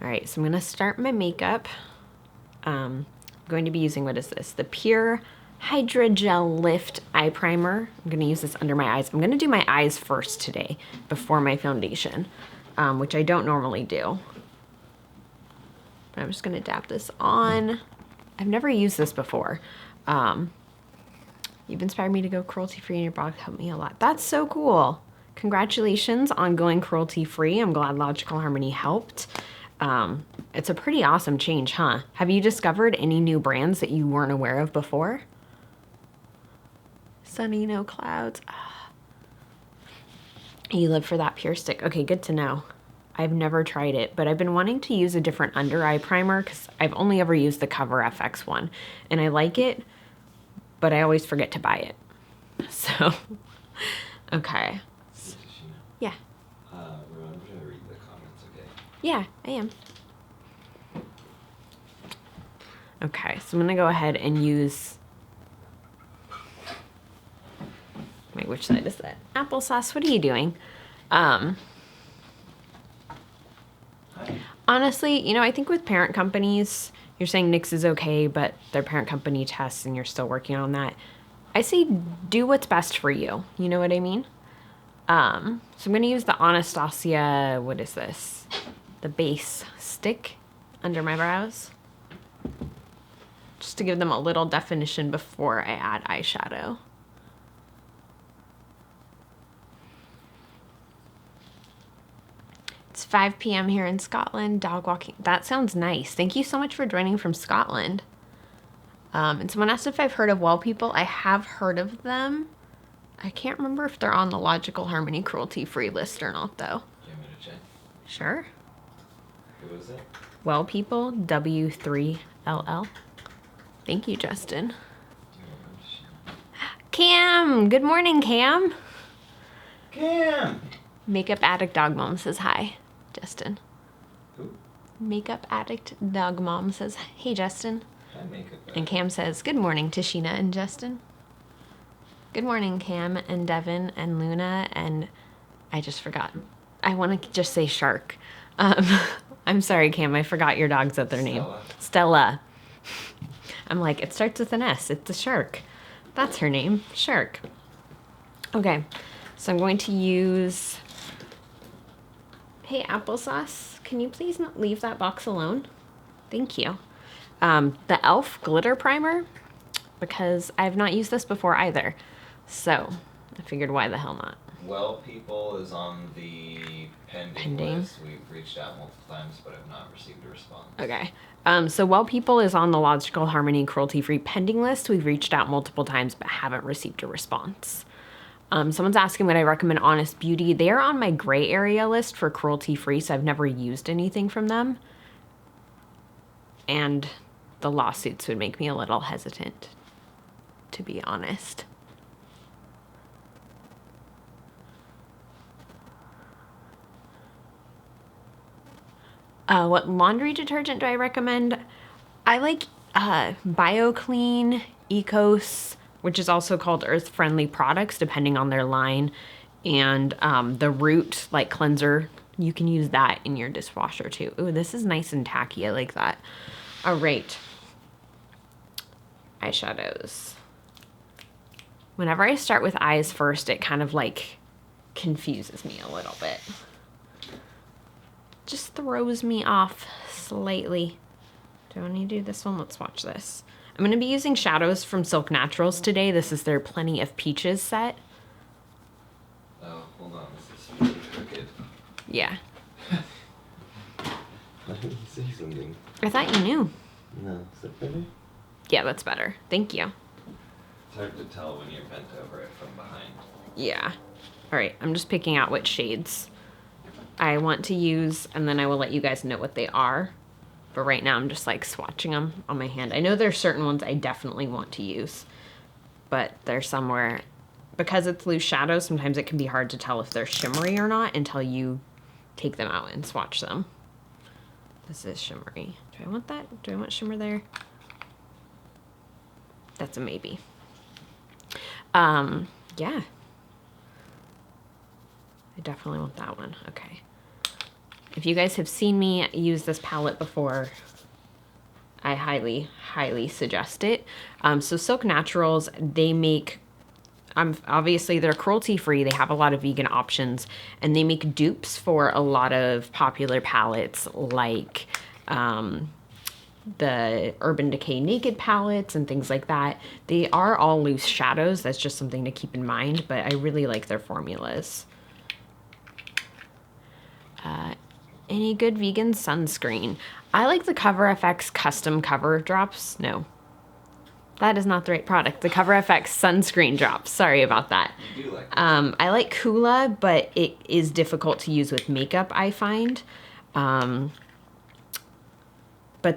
All right, so I'm gonna start my makeup. I'm going to be using, what is this? The Pure Hydrogel Lift Eye Primer. I'm gonna use this under my eyes. I'm gonna do my eyes first today before my foundation, which I don't normally do. But I'm just gonna dab this on. I've never used this before. You've inspired me to go cruelty free, and your blog helped me a lot. That's so cool. Congratulations on going cruelty free. I'm glad Logical Harmony helped. It's a pretty awesome change, huh? Have you discovered any new brands that you weren't aware of before? Sunny, no clouds. Ah. You live for that pure stick. Okay, good to know. I've never tried it, but I've been wanting to use a different under eye primer because I've only ever used the Cover FX one, and I like it, but I always forget to buy it. So, okay. Tashina, Yeah. remember to read the comments, okay? Yeah, I am. Okay, so I'm gonna go ahead and use, wait, which side is that? Applesauce, what are you doing? Honestly, you know, I think with parent companies, you're saying NYX is okay, but their parent company tests and you're still working on that. I say do what's best for you. You know what I mean? So I'm going to use the Anastasia, what is this? The base stick under my brows. Just to give them a little definition before I add eyeshadow. It's 5 p.m. here in Scotland, dog walking. That sounds nice. Thank you so much for joining from Scotland. And someone asked if I've heard of Well People. I have heard of them. I can't remember if they're on the Logical Harmony cruelty free list or not, though. Do you want me to check? Sure. Who was it? Well People, W3LL. Thank you, Justin. Do you remember Tashina? Cam! Good morning, Cam. Cam! Makeup Addict Dog Mom says hi, Justin. Who? Makeup Addict Dog Mom says, hey, Justin. Hi, makeup. And Cam says, good morning, Tashina and Justin. Good morning, Cam and Devin and Luna, and I just forgot. I want to just say Shark. I'm sorry, Cam, I forgot your dog's other name. Stella. I'm like, it starts with an S. It's a shark. That's her name, Shark. Okay, so I'm going to use... Hey, Applesauce, can you please not leave that box alone? Thank you. The e.l.f. Glitter Primer, because I've not used this before either. So, I figured why the hell not. Well People is on the pending list. We've reached out multiple times, but have not received a response. Okay. So Well People is on the Logical Harmony cruelty free pending list. We've reached out multiple times, but haven't received a response. Someone's asking would I recommend Honest Beauty. They are on my gray area list for cruelty free, so I've never used anything from them. And the lawsuits would make me a little hesitant, to be honest. What laundry detergent do I recommend? I like BioClean, Ecos, which is also called Earth Friendly Products, depending on their line, and the Root like cleanser. You can use that in your dishwasher too. Ooh, this is nice and tacky. I like that. All right. Eyeshadows. Whenever I start with eyes first, it kind of like confuses me a little bit. Just throws me off slightly. Do I want to do this one? Let's watch this. I'm going to be using shadows from Silk Naturals today. This is their Plenty of Peaches set. Oh, hold on. This is really crooked. Yeah. I didn't say something. I thought you knew. No, is that better? Yeah, that's better. Thank you. It's hard to tell when you're bent over it from behind. Yeah. All right, I'm just picking out which shades I want to use, and then I will let you guys know what they are. But right now I'm just like swatching them on my hand. I know there's certain ones I definitely want to use, but there's some where, because it's loose shadows, sometimes it can be hard to tell if they're shimmery or not until you take them out and swatch them. This is shimmery. Do I want that? Do I want shimmer there? That's a maybe. Yeah. I definitely want that one. Okay. If you guys have seen me use this palette before, I highly, highly suggest it. So Silk Naturals, they make, obviously they're cruelty free. They have a lot of vegan options, and they make dupes for a lot of popular palettes like the Urban Decay Naked palettes and things like that. They are all loose shadows. That's just something to keep in mind, but I really like their formulas. Any good vegan sunscreen? I like the Cover FX custom cover drops. No, that is not the right product. The Cover FX sunscreen drops. Sorry about that. You do like I like Kula, but it is difficult to use with makeup, I find. But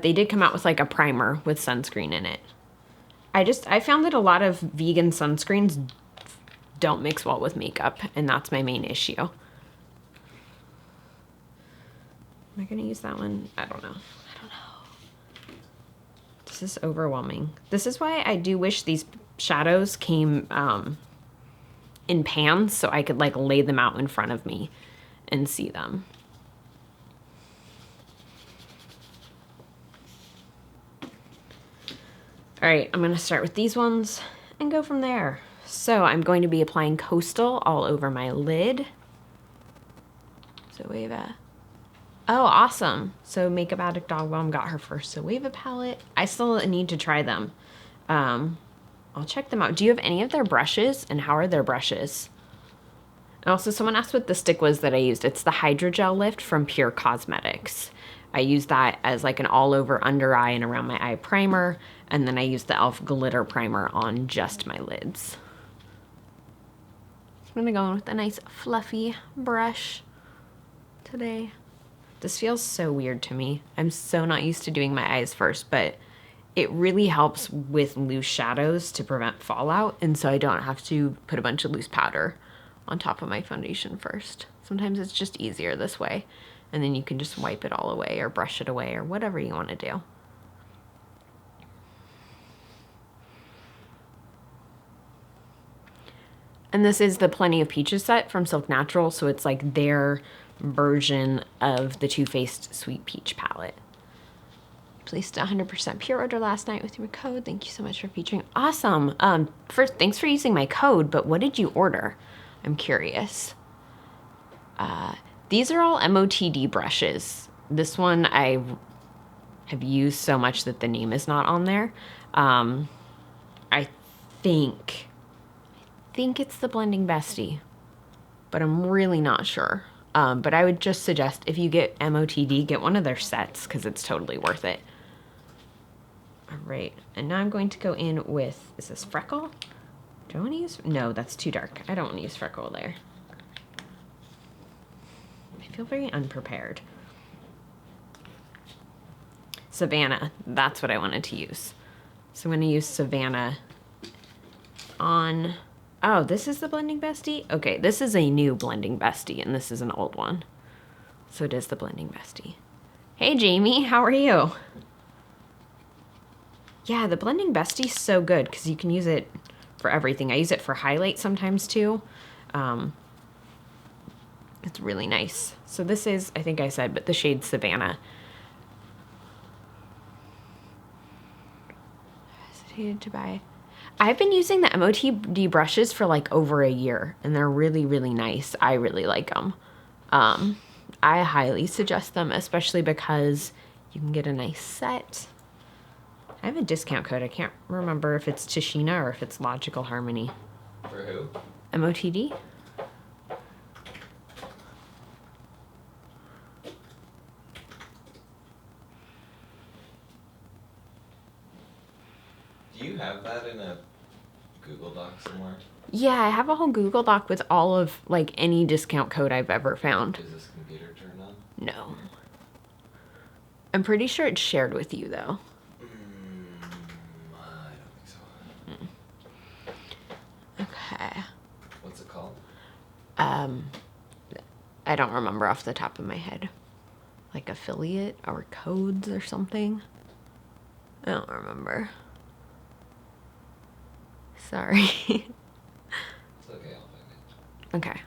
they did come out with like a primer with sunscreen in it. I found that a lot of vegan sunscreens don't mix well with makeup, and that's my main issue. Am I going to use that one? I don't know. This is overwhelming. This is why I do wish these shadows came in pans so I could like lay them out in front of me and see them. All right, I'm going to start with these ones and go from there. So I'm going to be applying Coastal all over my lid. Zoeva. Oh, awesome. So Makeup Addict Dog Bomb got her first Zoeva palette. I still need to try them. I'll check them out. Do you have any of their brushes, and how are their brushes? And also, someone asked what the stick was that I used. It's the Hydrogel Lift from Pure Cosmetics. I use that as like an all-over under eye and around my eye primer, and then I use the e.l.f. glitter primer on just my lids. I'm gonna go in with a nice fluffy brush today. This feels so weird to me. I'm so not used to doing my eyes first, but it really helps with loose shadows to prevent fallout, and so I don't have to put a bunch of loose powder on top of my foundation first. Sometimes it's just easier this way, and then you can just wipe it all away or brush it away or whatever you want to do. And this is the Plenty of Peaches set from Silk Natural, so it's like their version of the Too Faced Sweet Peach palette. Placed a 100% pure order last night with your code. Thank you so much for featuring. Awesome. First, thanks for using my code, but what did you order? I'm curious. These are all MOTD brushes. This one I have used so much that the name is not on there. I think it's the Blending Bestie, but I'm really not sure. But I would just suggest if you get MOTD, get one of their sets because it's totally worth it. All right, and now I'm going to go in with, is this Freckle? Do I want to use, no, that's too dark. I don't want to use Freckle there. I feel very unprepared. Savannah, that's what I wanted to use. So I'm going to use Savannah on, oh, this is the Blending Bestie? Okay, this is a new Blending Bestie, and this is an old one. So it is the Blending Bestie. Hey, Jamie, how are you? Yeah, the Blending Bestie's so good because you can use it for everything. I use it for highlight sometimes too. It's really nice. So this is, I think I said, but the shade Savannah. Hesitated to buy. I've been using the MOTD brushes for like over a year, and they're really, really nice. I really like them. I highly suggest them, especially because you can get a nice set. I have a discount code. I can't remember if it's Tashina or if it's Logical Harmony. For who? MOTD? Do you have that in a Google Doc somewhere? Yeah, I have a whole Google Doc with all of like any discount code I've ever found. Is this computer turned on? No. I'm pretty sure it's shared with you though. I don't think so. Okay. What's it called? I don't remember off the top of my head. Like affiliate or codes or something. I don't remember. Sorry. It's okay, I'll find it. Okay.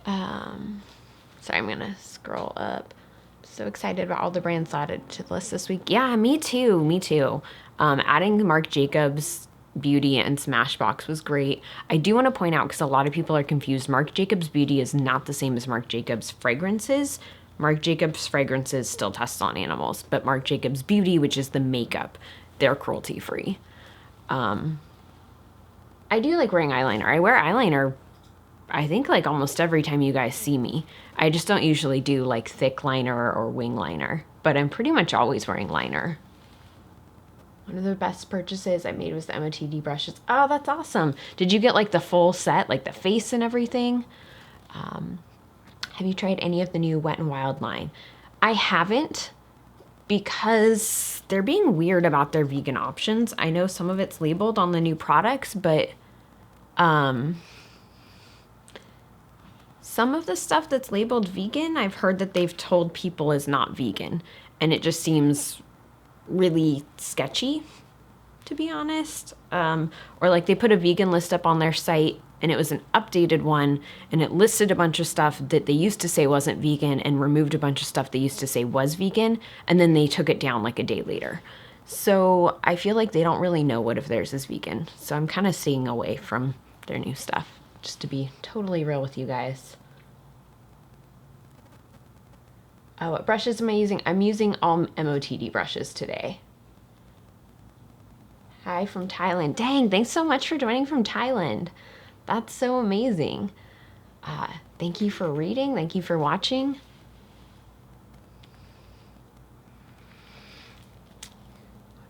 Sorry, I'm gonna scroll up. So excited about all the brands added to the list this week. Yeah, me too. Me too. Adding Marc Jacobs Beauty and Smashbox was great. I do want to point out, because a lot of people are confused, Marc Jacobs Beauty is not the same as Marc Jacobs fragrances. Marc Jacobs fragrances still test on animals, but Marc Jacobs Beauty, which is the makeup, they're cruelty free. I do like wearing eyeliner. I wear eyeliner, I think, like almost every time you guys see me. I just don't usually do like thick liner or wing liner, but I'm pretty much always wearing liner. One of the best purchases I made was the MOTD brushes. Oh, that's awesome. Did you get like the full set, like the face and everything? Have you tried any of the new Wet n Wild line? I haven't, because they're being weird about their vegan options. I know some of it's labeled on the new products, but some of the stuff that's labeled vegan, I've heard that they've told people is not vegan, and it just seems really sketchy, to be honest. Or like they put a vegan list up on their site, and it was an updated one, and it listed a bunch of stuff that they used to say wasn't vegan and removed a bunch of stuff they used to say was vegan, and then they took it down like a day later. So I feel like they don't really know what if theirs is vegan. So I'm kind of staying away from their new stuff, just to be totally real with you guys. Oh, what brushes am I using? I'm using all MOTD brushes today. Hi from Thailand. Dang, thanks so much for joining from Thailand. That's so amazing. Thank you for reading. Thank you for watching. I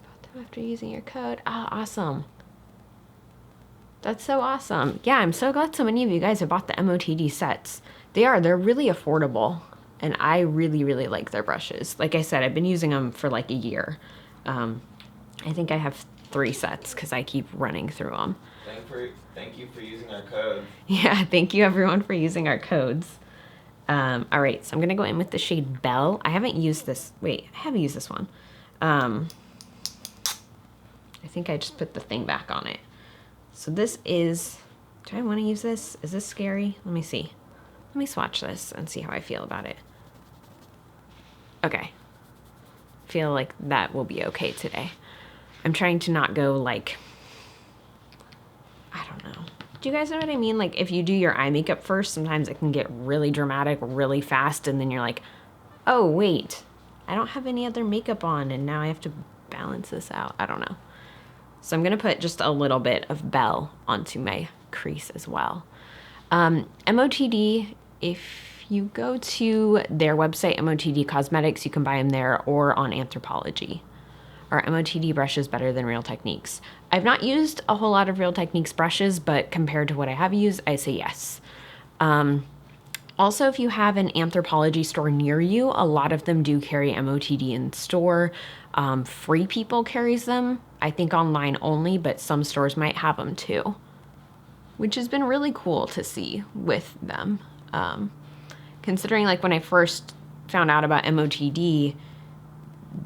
bought them after using your code. Oh, awesome. That's so awesome. Yeah, I'm so glad so many of you guys have bought the MOTD sets. They're really affordable, and I really, really like their brushes. Like I said, I've been using them for like a year. I think I have 3 sets because I keep running through them. Thank you for using our code. Yeah, thank you everyone for using our codes. All right, so I'm gonna go in with the shade Belle. I haven't used this. Wait, I have used this one. I think I just put the thing back on it. So this is, do I want to use this? Is this scary? Let me see. Let me swatch this and see how I feel about it. Okay. Feel like that will be okay today. I'm trying to not go like, I don't know. Do you guys know what I mean? Like if you do your eye makeup first, sometimes it can get really dramatic really fast, and then you're like, oh wait, I don't have any other makeup on and now I have to balance this out. I don't know. So I'm going to put just a little bit of Belle onto my crease as well. MOTD, if you go to their website, MOTD Cosmetics, you can buy them there or on Anthropologie. Are MOTD brushes better than Real Techniques? I've not used a whole lot of Real Techniques brushes, but compared to what I have used, I say yes. Also, if you have an Anthropologie store near you, a lot of them do carry MOTD in store. Free People carries them, I think online only, but some stores might have them too, which has been really cool to see with them. Considering like when I first found out about MOTD,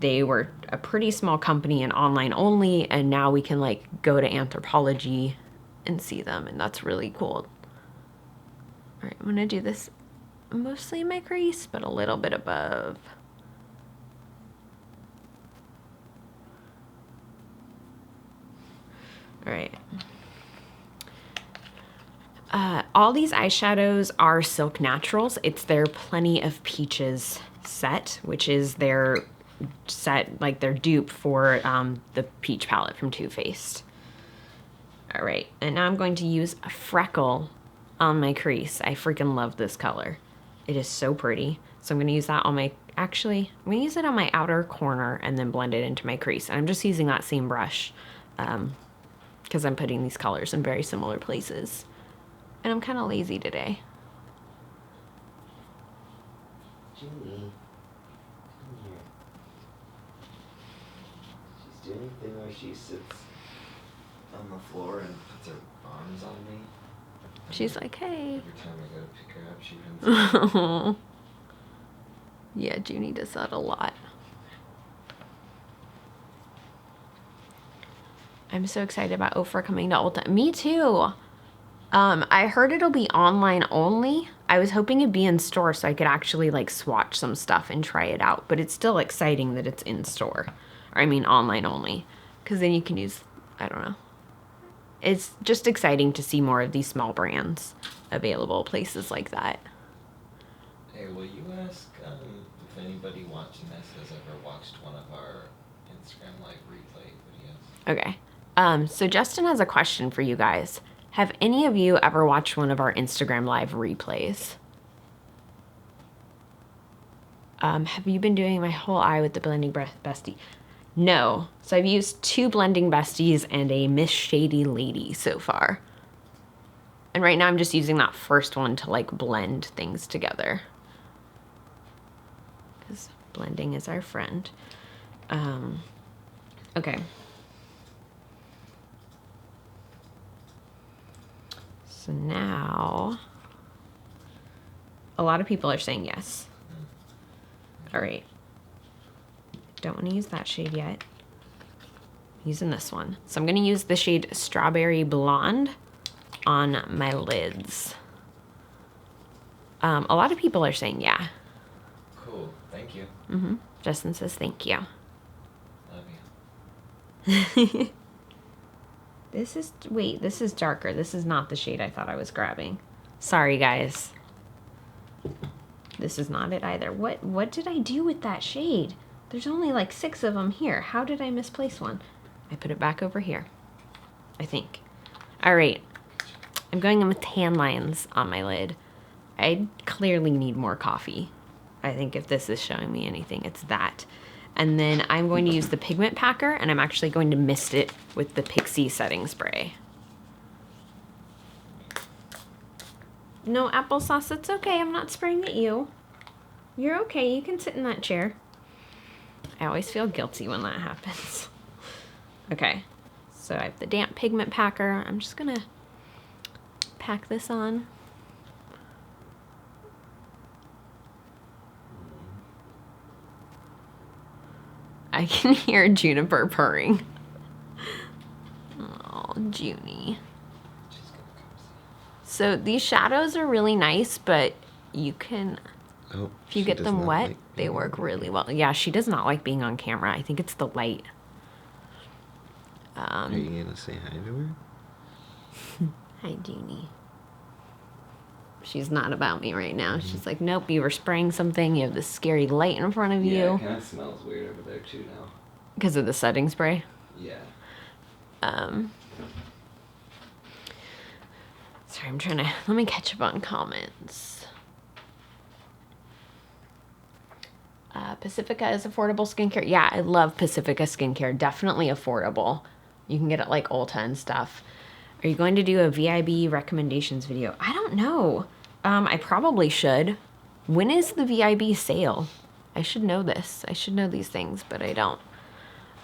they were a pretty small company and online only, and now we can like go to Anthropologie and see them, and that's really cool. All right, I'm gonna do this mostly in my crease, but a little bit above. All right. All these eyeshadows are Silk Naturals. It's their Plenty of Peaches set, which is their set, like their dupe for the Peach palette from Too Faced. All right, and now I'm going to use a freckle on my crease. I freaking love this color. It is so pretty. So I'm gonna use that on my, actually, I'm gonna use it on my outer corner and then blend it into my crease. And I'm just using that same brush because I'm putting these colors in very similar places. And I'm kind of lazy today. Julie, come here. She's doing a thing where she sits on the floor and puts her arms on me. She's like, hey. Every time I go to pick her up, she runs. Yeah, Junie does that a lot. I'm so excited about Ofra coming to Ulta. Me too. I heard it'll be online only. I was hoping it'd be in store so I could actually like swatch some stuff and try it out. But it's still exciting that it's in store. Or I mean online only. Because then you can use, I don't know. It's just exciting to see more of these small brands available places like that. Hey, will you ask if anybody watching this has ever watched one of our Instagram Live replay videos? Okay. So Justin has a question for you guys. Have any of you ever watched one of our Instagram Live replays? Have you been doing my whole eye with the blending bestie? No. So I've used 2 blending besties and a Miss Shady Lady so far. And right now I'm just using that first one to like blend things together. Because blending is our friend. Okay. So now, a lot of people are saying yes. All right. Don't want to use that shade yet. I'm using this one. So I'm going to use the shade Strawberry Blonde on my lids. A lot of people are saying yeah. Cool. Thank you. Justin says thank you. Love you. This is darker. This is not the shade I thought I was grabbing. Sorry, guys. This is not it either. What did I do with that shade? There's only like 6 of them here. How did I misplace one? I put it back over here, I think. All right. I'm going in with tan lines on my lid. I clearly need more coffee. I think if this is showing me anything, it's that. And then I'm going to use the pigment packer, and I'm actually going to mist it with the Pixie setting spray. No applesauce, it's okay. I'm not spraying at you. You're okay. You can sit in that chair. I always feel guilty when that happens. Okay, so I have the damp pigment packer. I'm just gonna pack this on. I can hear Juniper purring. Oh, Junie. So these shadows are really nice, but you can, if you get them wet, they work really well. Yeah, she does not like being on camera. I think it's the light. Are you gonna say hi to her? Hi, Junie. She's not about me right now. She's like, nope, you were spraying something. You have this scary light in front of you. Yeah, it kind of smells weird over there too now. Because of the setting spray? Yeah. Sorry, I'm trying to, let me catch up on comments. Pacifica is affordable skincare. Yeah, I love Pacifica skincare. Definitely affordable. You can get it like Ulta and stuff. Are you going to do a VIB recommendations video? I don't know. I probably should. When is the VIB sale? I should know this. I should know these things, but I don't.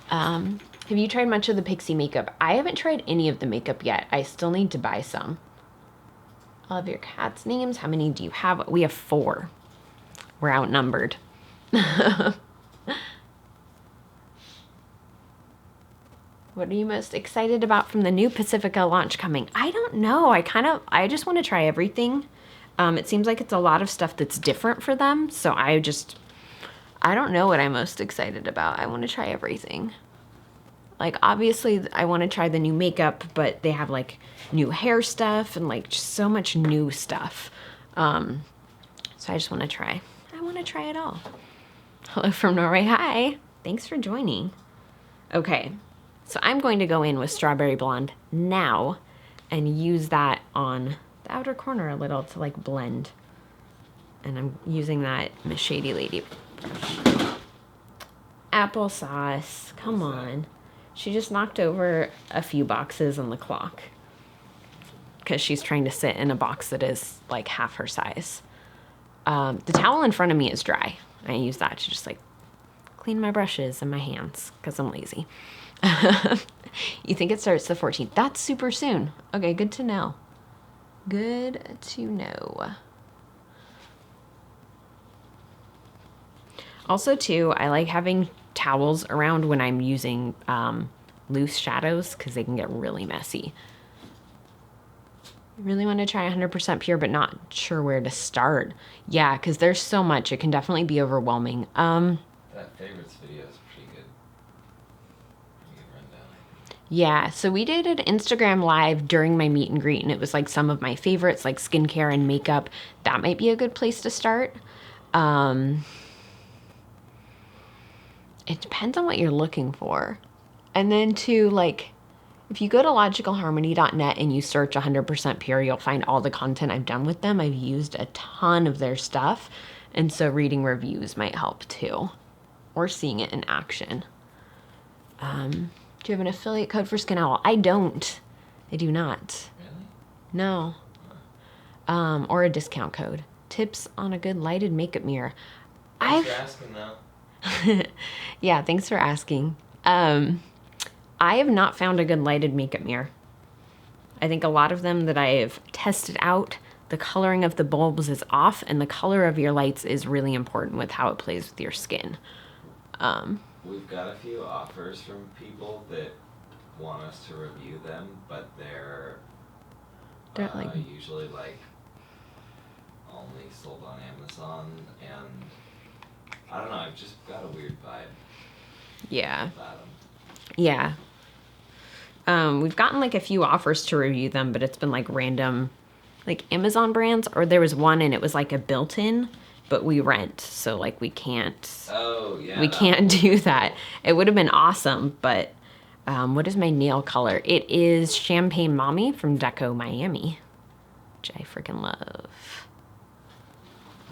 Have you tried much of the Pixie makeup? I haven't tried any of the makeup yet. I still need to buy some. All of your cats' names. How many do you have? We have 4. We're outnumbered. What are you most excited about from the new Pacifica launch coming? I don't know. I just want to try everything. It seems like it's a lot of stuff that's different for them. So I don't know what I'm most excited about. I want to try everything. Like, obviously, I want to try the new makeup, but they have, like, new hair stuff and, like, just so much new stuff. So I just want to try. I want to try it all. Hello from Norway. Hi. Thanks for joining. Okay. So I'm going to go in with Strawberry Blonde now and use that on the outer corner a little to, like, blend. And I'm using that Miss Shady Lady brush. Applesauce. Come on. She just knocked over a few boxes on the clock because she's trying to sit in a box that is like half her size. The towel in front of me is dry. I use that to just like clean my brushes and my hands because I'm lazy. You think it starts the 14th? That's super soon. Okay, good to know. Good to know. Also, too, I like having towels around when I'm using loose shadows because they can get really messy. Really want to try 100% pure, but not sure where to start. Yeah, because there's so much. It can definitely be overwhelming. That favorites video is pretty good. Pretty good rundown. Yeah, so we did an Instagram live during my meet and greet, and it was like some of my favorites, like skincare and makeup. That might be a good place to start. It depends on what you're looking for. And then to like, if you go to logicalharmony.net and you search 100% pure, you'll find all the content I've done with them. I've used a ton of their stuff. And so reading reviews might help too, or seeing it in action. Do you have an affiliate code for Skin Owl? I don't. I do not. Really? No. Or a discount code. Tips on a good lighted makeup mirror. Thanks for asking though. Yeah, thanks for asking. I have not found a good lighted makeup mirror. I think a lot of them that I have tested out, the coloring of the bulbs is off, and the color of your lights is really important with how it plays with your skin. We've got a few offers from people that want us to review them, but they're like, usually like only sold on Amazon, and I don't know, I've just got a weird vibe yeah, about them. yeah. We've gotten like a few offers to review them, but it's been like random, like Amazon brands, or there was one and it was like a built-in, but we rent, so like we can't. Oh yeah. We can't do that. It would have been awesome, but what is my nail color? It is Champagne Mommy from Deco Miami, which I freaking love.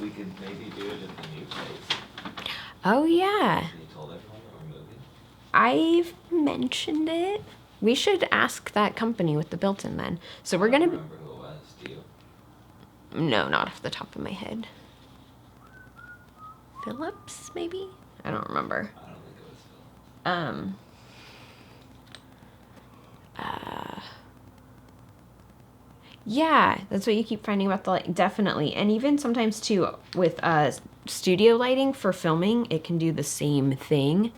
We could maybe do it at the new place. Oh yeah, Have you told everyone that we're moving? I've mentioned it. We should ask that company with the built-in then. So we're I don't gonna. remember who it was. Do you? No, not off the top of my head. Phillips, maybe? I don't remember. I don't think it was Phil. Yeah, that's what you keep finding about the light. Definitely. And even sometimes too with studio lighting for filming, it can do the same thing.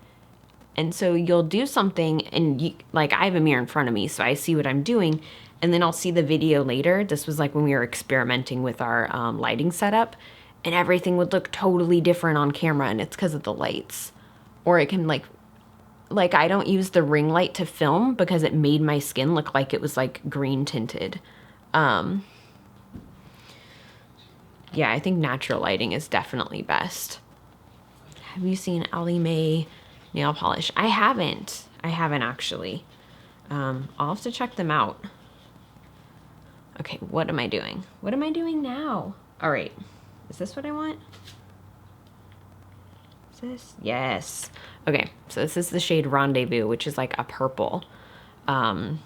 And so you'll do something and you, like I have a mirror in front of me, so I see what I'm doing, and then I'll see the video later. This was like when we were experimenting with our lighting setup, and everything would look totally different on camera, and it's because of the lights. Or it can like I don't use the ring light to film because it made my skin look like it was like green tinted. Yeah, I think natural lighting is definitely best. Have you seen Ellie Mae nail polish? I haven't actually. I'll have to check them out. Okay, what am I doing? What am I doing now? All right, is this what I want? Is this? Yes. Okay, so this is the shade Rendezvous, which is like a purple. So I'm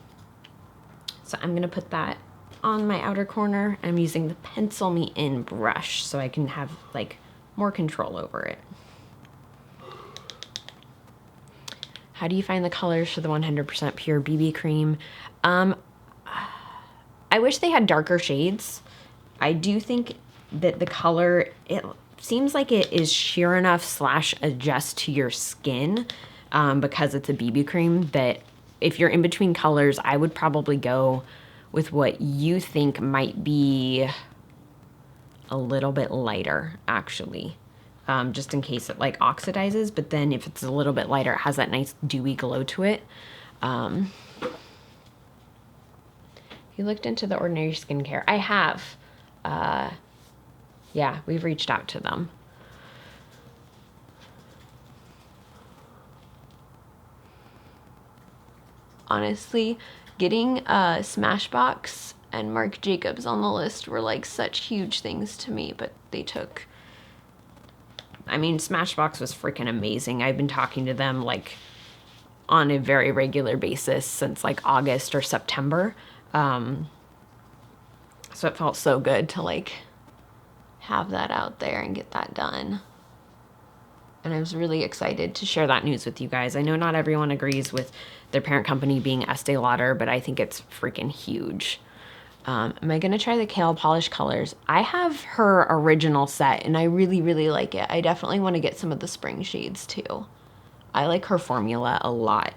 gonna put that on my outer corner. I'm using the Pencil Me In brush so I can have like more control over it. How do you find the colors for the 100% pure BB cream? I wish they had darker shades. I do think that the color, it seems like it is sheer enough / adjust to your skin because it's a BB cream, that if you're in between colors, I would probably go with what you think might be a little bit lighter, actually. Just in case it like oxidizes, but then if it's a little bit lighter, it has that nice dewy glow to it. You looked into the Ordinary Skincare. I have. Yeah, we've reached out to them. Honestly, getting Smashbox and Marc Jacobs on the list were like such huge things to me, but they took... I mean, Smashbox was freaking amazing. I've been talking to them like on a very regular basis since like August or September. So it felt so good to like have that out there and get that done. And I was really excited to share that news with you guys. I know not everyone agrees with their parent company being Estee Lauder, but I think it's freaking huge. Am I going to try the Kale Polish colors? I have her original set, and I really, really like it. I definitely want to get some of the spring shades, too. I like her formula a lot.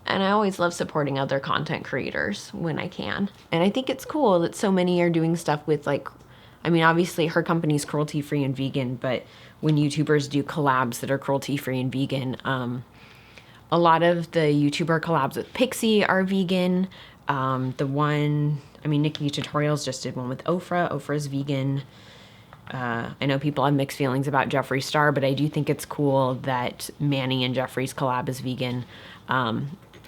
And I always love supporting other content creators when I can. And I think it's cool that so many are doing stuff with like, I mean, obviously her company's cruelty free and vegan, but when YouTubers do collabs that are cruelty free and vegan, a lot of the YouTuber collabs with Pixie are vegan. Nikki Tutorials just did one with Ofra. Ofra's vegan. I know people have mixed feelings about Jeffree Star, but I do think it's cool that Manny and Jeffree's collab is vegan.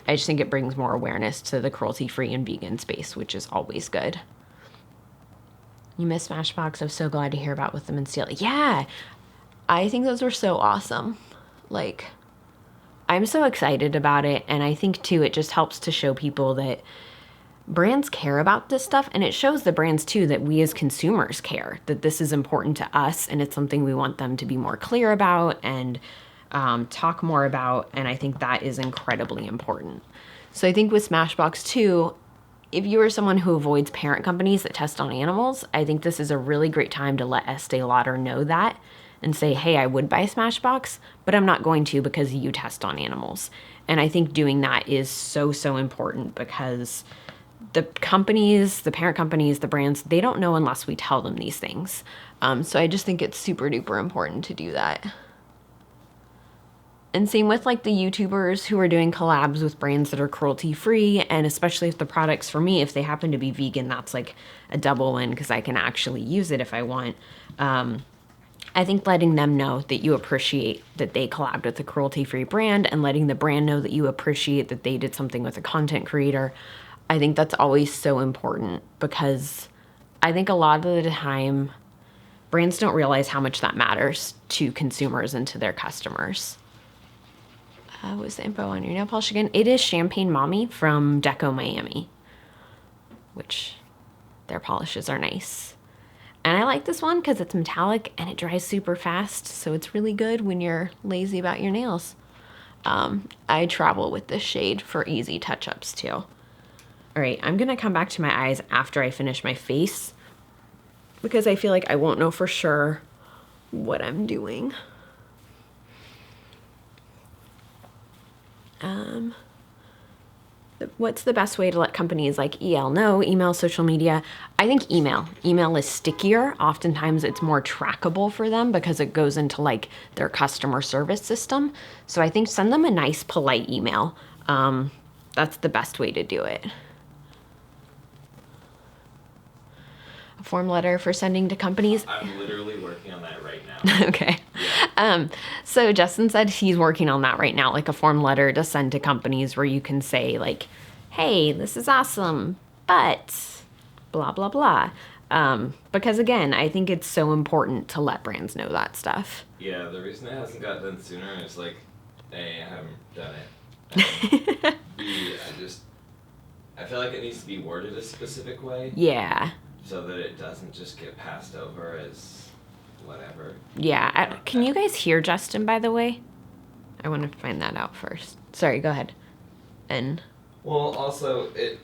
I just think it brings more awareness to the cruelty-free and vegan space, which is always good. You missed Smashbox. I'm so glad to hear about with them and Steel. Yeah, I think those were so awesome. Like, I'm so excited about it, and I think, too, it just helps to show people that brands care about this stuff, and it shows the brands, too, that we as consumers care, that this is important to us, and it's something we want them to be more clear about and talk more about, and I think that is incredibly important. So I think with Smashbox, too, if you are someone who avoids parent companies that test on animals, I think this is a really great time to let Estee Lauder know that and say, hey, I would buy Smashbox, but I'm not going to because you test on animals. And I think doing that is so, so important because the companies, the parent companies, the brands, they don't know unless we tell them these things. So I just think it's super duper important to do that. And same with like the YouTubers who are doing collabs with brands that are cruelty free, and especially if the products, for me, if they happen to be vegan, that's like a double win because I can actually use it if I want. I think letting them know that you appreciate that they collabed with a cruelty free brand and letting the brand know that you appreciate that they did something with a content creator, I think that's always so important because I think a lot of the time brands don't realize how much that matters to consumers and to their customers. What's the info on your nail polish again? It is Champagne Mommy from Deco Miami, which their polishes are nice. And I like this one because it's metallic and it dries super fast, so it's really good when you're lazy about your nails. I travel with this shade for easy touch-ups too. All right, I'm gonna come back to my eyes after I finish my face because I feel like I won't know for sure what I'm doing. What's the best way to let companies like EL know? Email, social media? I think email. Email is stickier. Oftentimes it's more trackable for them because it goes into like their customer service system. So I think send them a nice, polite email. That's the best way to do it. A form letter for sending to companies? I'm literally working on that right now. Okay. Yeah. So Justin said he's working on that right now, like a form letter to send to companies where you can say like, hey, this is awesome, but blah, blah, blah. Because again, I think it's so important to let brands know that stuff. Yeah, the reason it hasn't got done sooner is like, A, I haven't done it. B, I feel like it needs to be worded a specific way. Yeah. So that it doesn't just get passed over as whatever. Yeah. Can you guys hear Justin, by the way? I want to find that out first. Sorry, go ahead. And well, also it,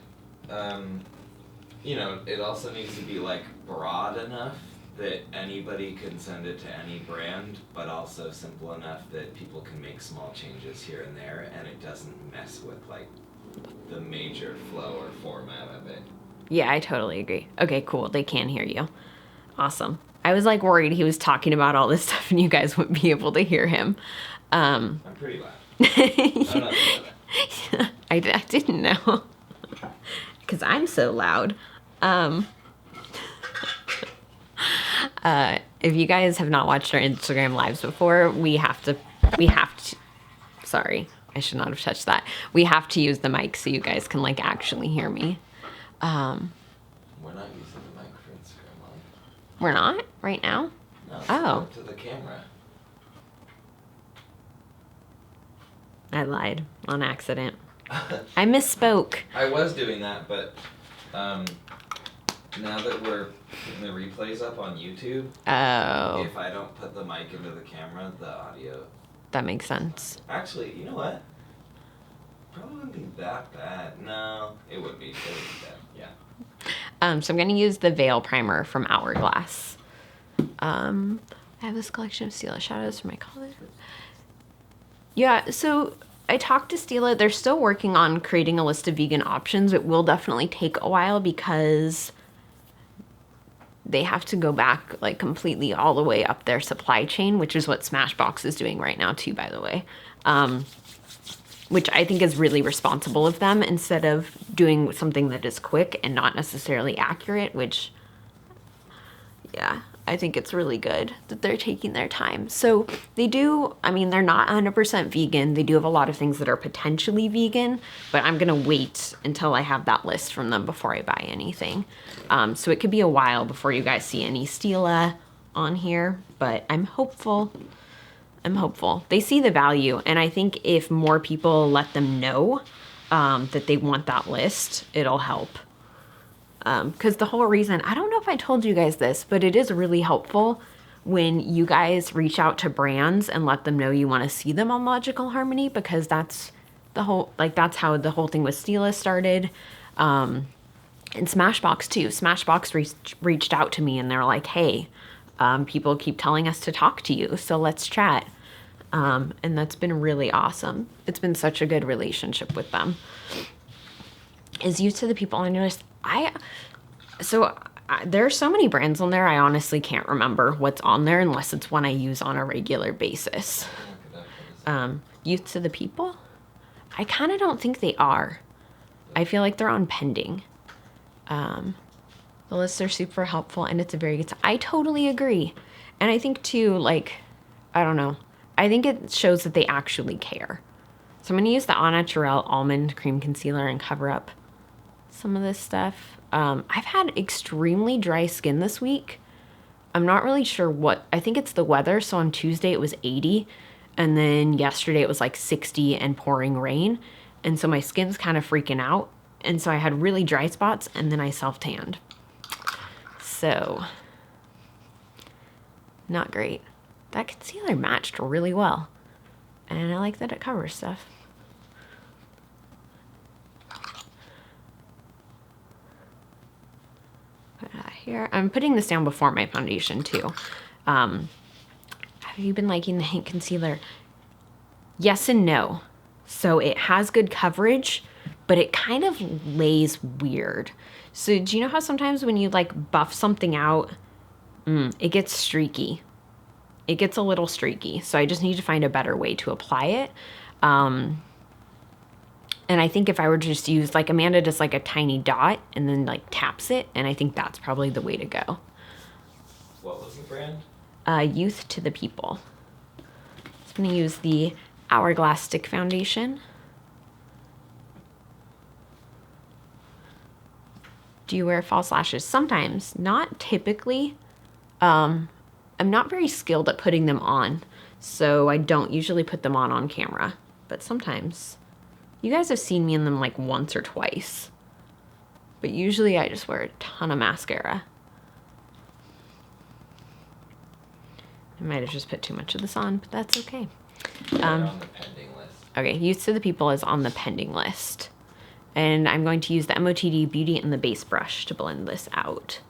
it also needs to be like broad enough that anybody can send it to any brand, but also simple enough that people can make small changes here and there, and it doesn't mess with like the major flow or format of it. yeah, I totally agree. Okay, cool. They can hear you. Awesome. I was like worried he was talking about all this stuff and you guys wouldn't be able to hear him. I'm pretty loud. I'm not that. I didn't know. Because I'm so loud. If you guys have not watched our Instagram lives before, we have to, sorry, I should not have touched that. We have to use the mic so you guys can like actually hear me. We're not using the mic for Instagram Live. We're not right now? No, Oh. to the camera. I lied on accident. I misspoke. I was doing that, but now that we're putting the replays up on YouTube, Oh, if I don't put the mic into the camera, the audio... that makes sense. Actually, you know what? Probably wouldn't be that bad. No, it would be. It would be bad, yeah. So I'm going to use the Veil Primer from Hourglass. I have this collection of Steel Shadows for my college. Yeah, so I talked to Stila. They're still working on creating a list of vegan options. It will definitely take a while because they have to go back like completely all the way up their supply chain, which is what Smashbox is doing right now too, by the way. Which I think is really responsible of them, instead of doing something that is quick and not necessarily accurate, which, yeah, I think it's really good that they're taking their time. So they do, I mean, they're not 100% vegan. They do have a lot of things that are potentially vegan, but I'm going to wait until I have that list from them before I buy anything. So it could be a while before you guys see any Stila on here, but I'm hopeful. I'm hopeful. They see the value, and I think if more people let them know that they want that list, it'll help. Because the whole reason, I don't know if I told you guys this, but it is really helpful when you guys reach out to brands and let them know you want to see them on Logical Harmony, because that's the whole, like, that's how the whole thing with Stila started. And Smashbox too. Smashbox reached out to me and they're like, hey, people keep telling us to talk to you, so let's chat. And that's been really awesome. It's been such a good relationship with them. Is used to the people I noticed. There are so many brands on there, I honestly can't remember what's on there unless it's one I use on a regular basis. Youth to the people? I kind of don't think they are. I feel like they're on pending. The lists are super helpful, and it's a very good... I totally agree. And I think, too, like, I don't know. I think it shows that they actually care. So I'm going to use the Au Naturel Almond Cream Concealer and cover up some of this stuff. I've had extremely dry skin this week. I'm not really sure what... I think it's the weather. So on Tuesday it was 80, and then yesterday it was like 60 and pouring rain. And so my skin's kind of freaking out. And so I had really dry spots, and then I self-tanned. So, not great. That concealer matched really well. And I like that it covers stuff. Put that here. I'm putting this down before my foundation too. Have you been liking the Hint Concealer? Yes and no. So it has good coverage, but it kind of lays weird. So do you know how sometimes when you like buff something out, it gets streaky? It gets a little streaky. So I just need to find a better way to apply it. And I think if I were to just use, like Amanda does like a tiny dot and then like taps it, and I think that's probably the way to go. What was the brand? Youth to the People. So I'm going to use the Hourglass Stick Foundation. Do you wear false lashes? Sometimes, not typically. I'm not very skilled at putting them on, so I don't usually put them on camera, but sometimes. You guys have seen me in them like once or twice, but usually I just wear a ton of mascara. I might have just put too much of this on, but that's okay. On the pending list. Okay, Youth to the People is on the pending list. And I'm going to use the MOTD Beauty and the Base Brush to blend this out.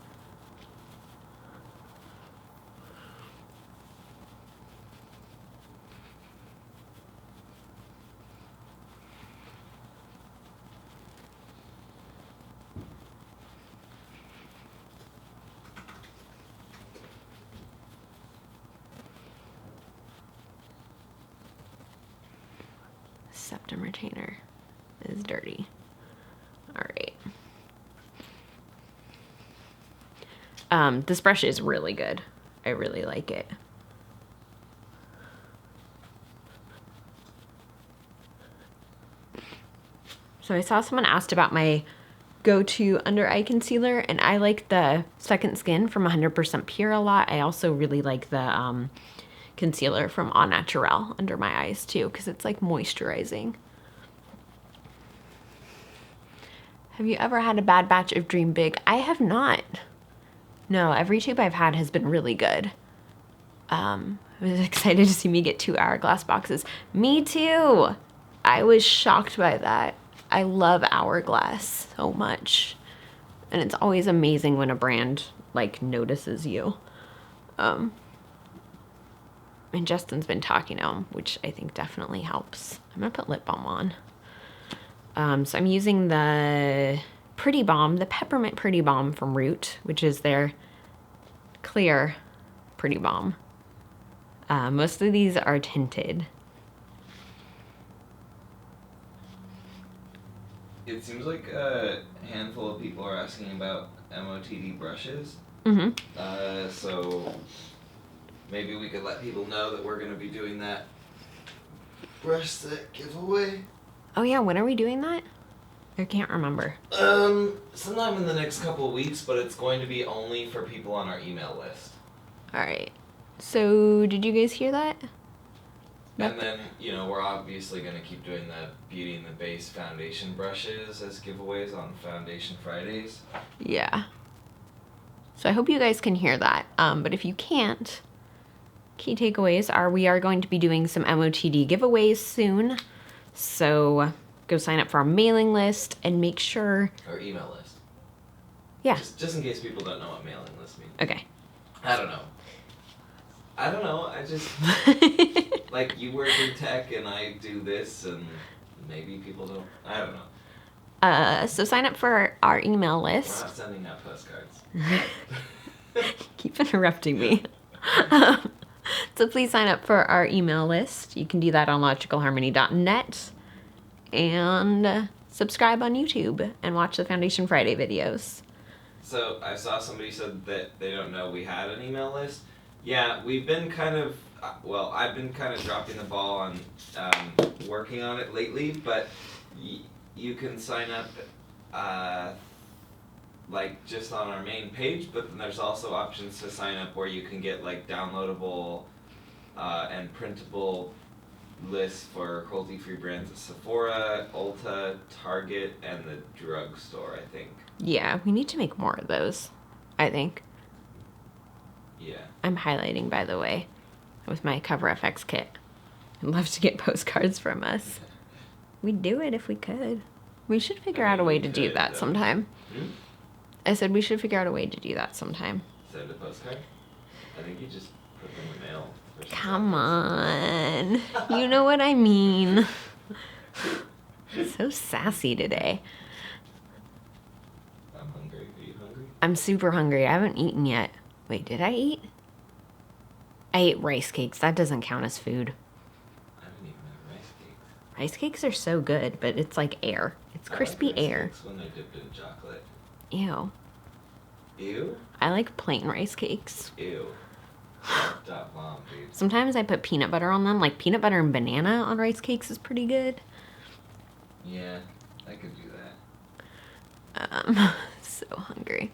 Septum retainer is dirty. All right. This brush is really good. I really like it. So I saw someone asked about my go-to under eye concealer, and I like the Second Skin from 100% Pure a lot. I also really like the concealer from Au Naturel under my eyes too, because it's like moisturizing. Have you ever had a bad batch of Dream Big? I have not. No, every tube I've had has been really good. I was excited to see me get 2 Hourglass boxes. Me too. I was shocked by that. I love Hourglass so much. And it's always amazing when a brand like notices you. And Justin's been talking to him, which I think definitely helps. I'm going to put lip balm on. So I'm using the Pretty Balm, the Peppermint Pretty Balm from Root, which is their clear Pretty Balm. Most of these are tinted. It seems like a handful of people are asking about MOTD brushes. Mm-hmm. So maybe we could let people know that we're going to be doing that brush set giveaway. Oh yeah, when are we doing that? I can't remember. Sometime in the next couple of weeks, but it's going to be only for people on our email list. All right. So did you guys hear that? And then, we're obviously going to keep doing the Beauty and the Base foundation brushes as giveaways on Foundation Fridays. Yeah. So I hope you guys can hear that. But if you can't, key takeaways are we are going to be doing some MOTD giveaways soon. So go sign up for our mailing list and make sure... Or email list. Yeah. Just in case people don't know what mailing list means. Okay. I don't know. I just... like, you work in tech and I do this and maybe people don't... I don't know. So sign up for our email We're list. not sending out postcards. Keep interrupting me. So please sign up for our email list. You can do that on logicalharmony.net. And subscribe on YouTube and watch the Foundation Friday videos. So I saw somebody said that they don't know we had an email list. Yeah, we've been kind of... I've been kind of dropping the ball on working on it lately, but you can sign up like just on our main page, but then there's also options to sign up where you can get like downloadable and printable lists for cruelty free brands at Sephora, Ulta, Target, and the drugstore, I think. Yeah, we need to make more of those, I think. Yeah. I'm highlighting, by the way, with my Cover FX kit. I'd love to get postcards from us. We'd do it if we could. We should figure out a way to do that sometime. I said we should figure out a way to do that sometime. Send a postcard? I think you just put them in the mail. Come on. You know what I mean. So sassy today. I'm hungry. Are you hungry? I'm super hungry. I haven't eaten yet. Wait, did I eat? I ate rice cakes. That doesn't count as food. I haven't even had rice cakes. Rice cakes are so good, but it's like air. It's crispy I like rice air. cakes when they're dipped in chocolate. Ew. Ew? I like plain rice cakes. Ew. Dot bomb, dude. Sometimes I put peanut butter on them. Like peanut butter and banana on rice cakes is pretty good. Yeah, I could do that. So hungry.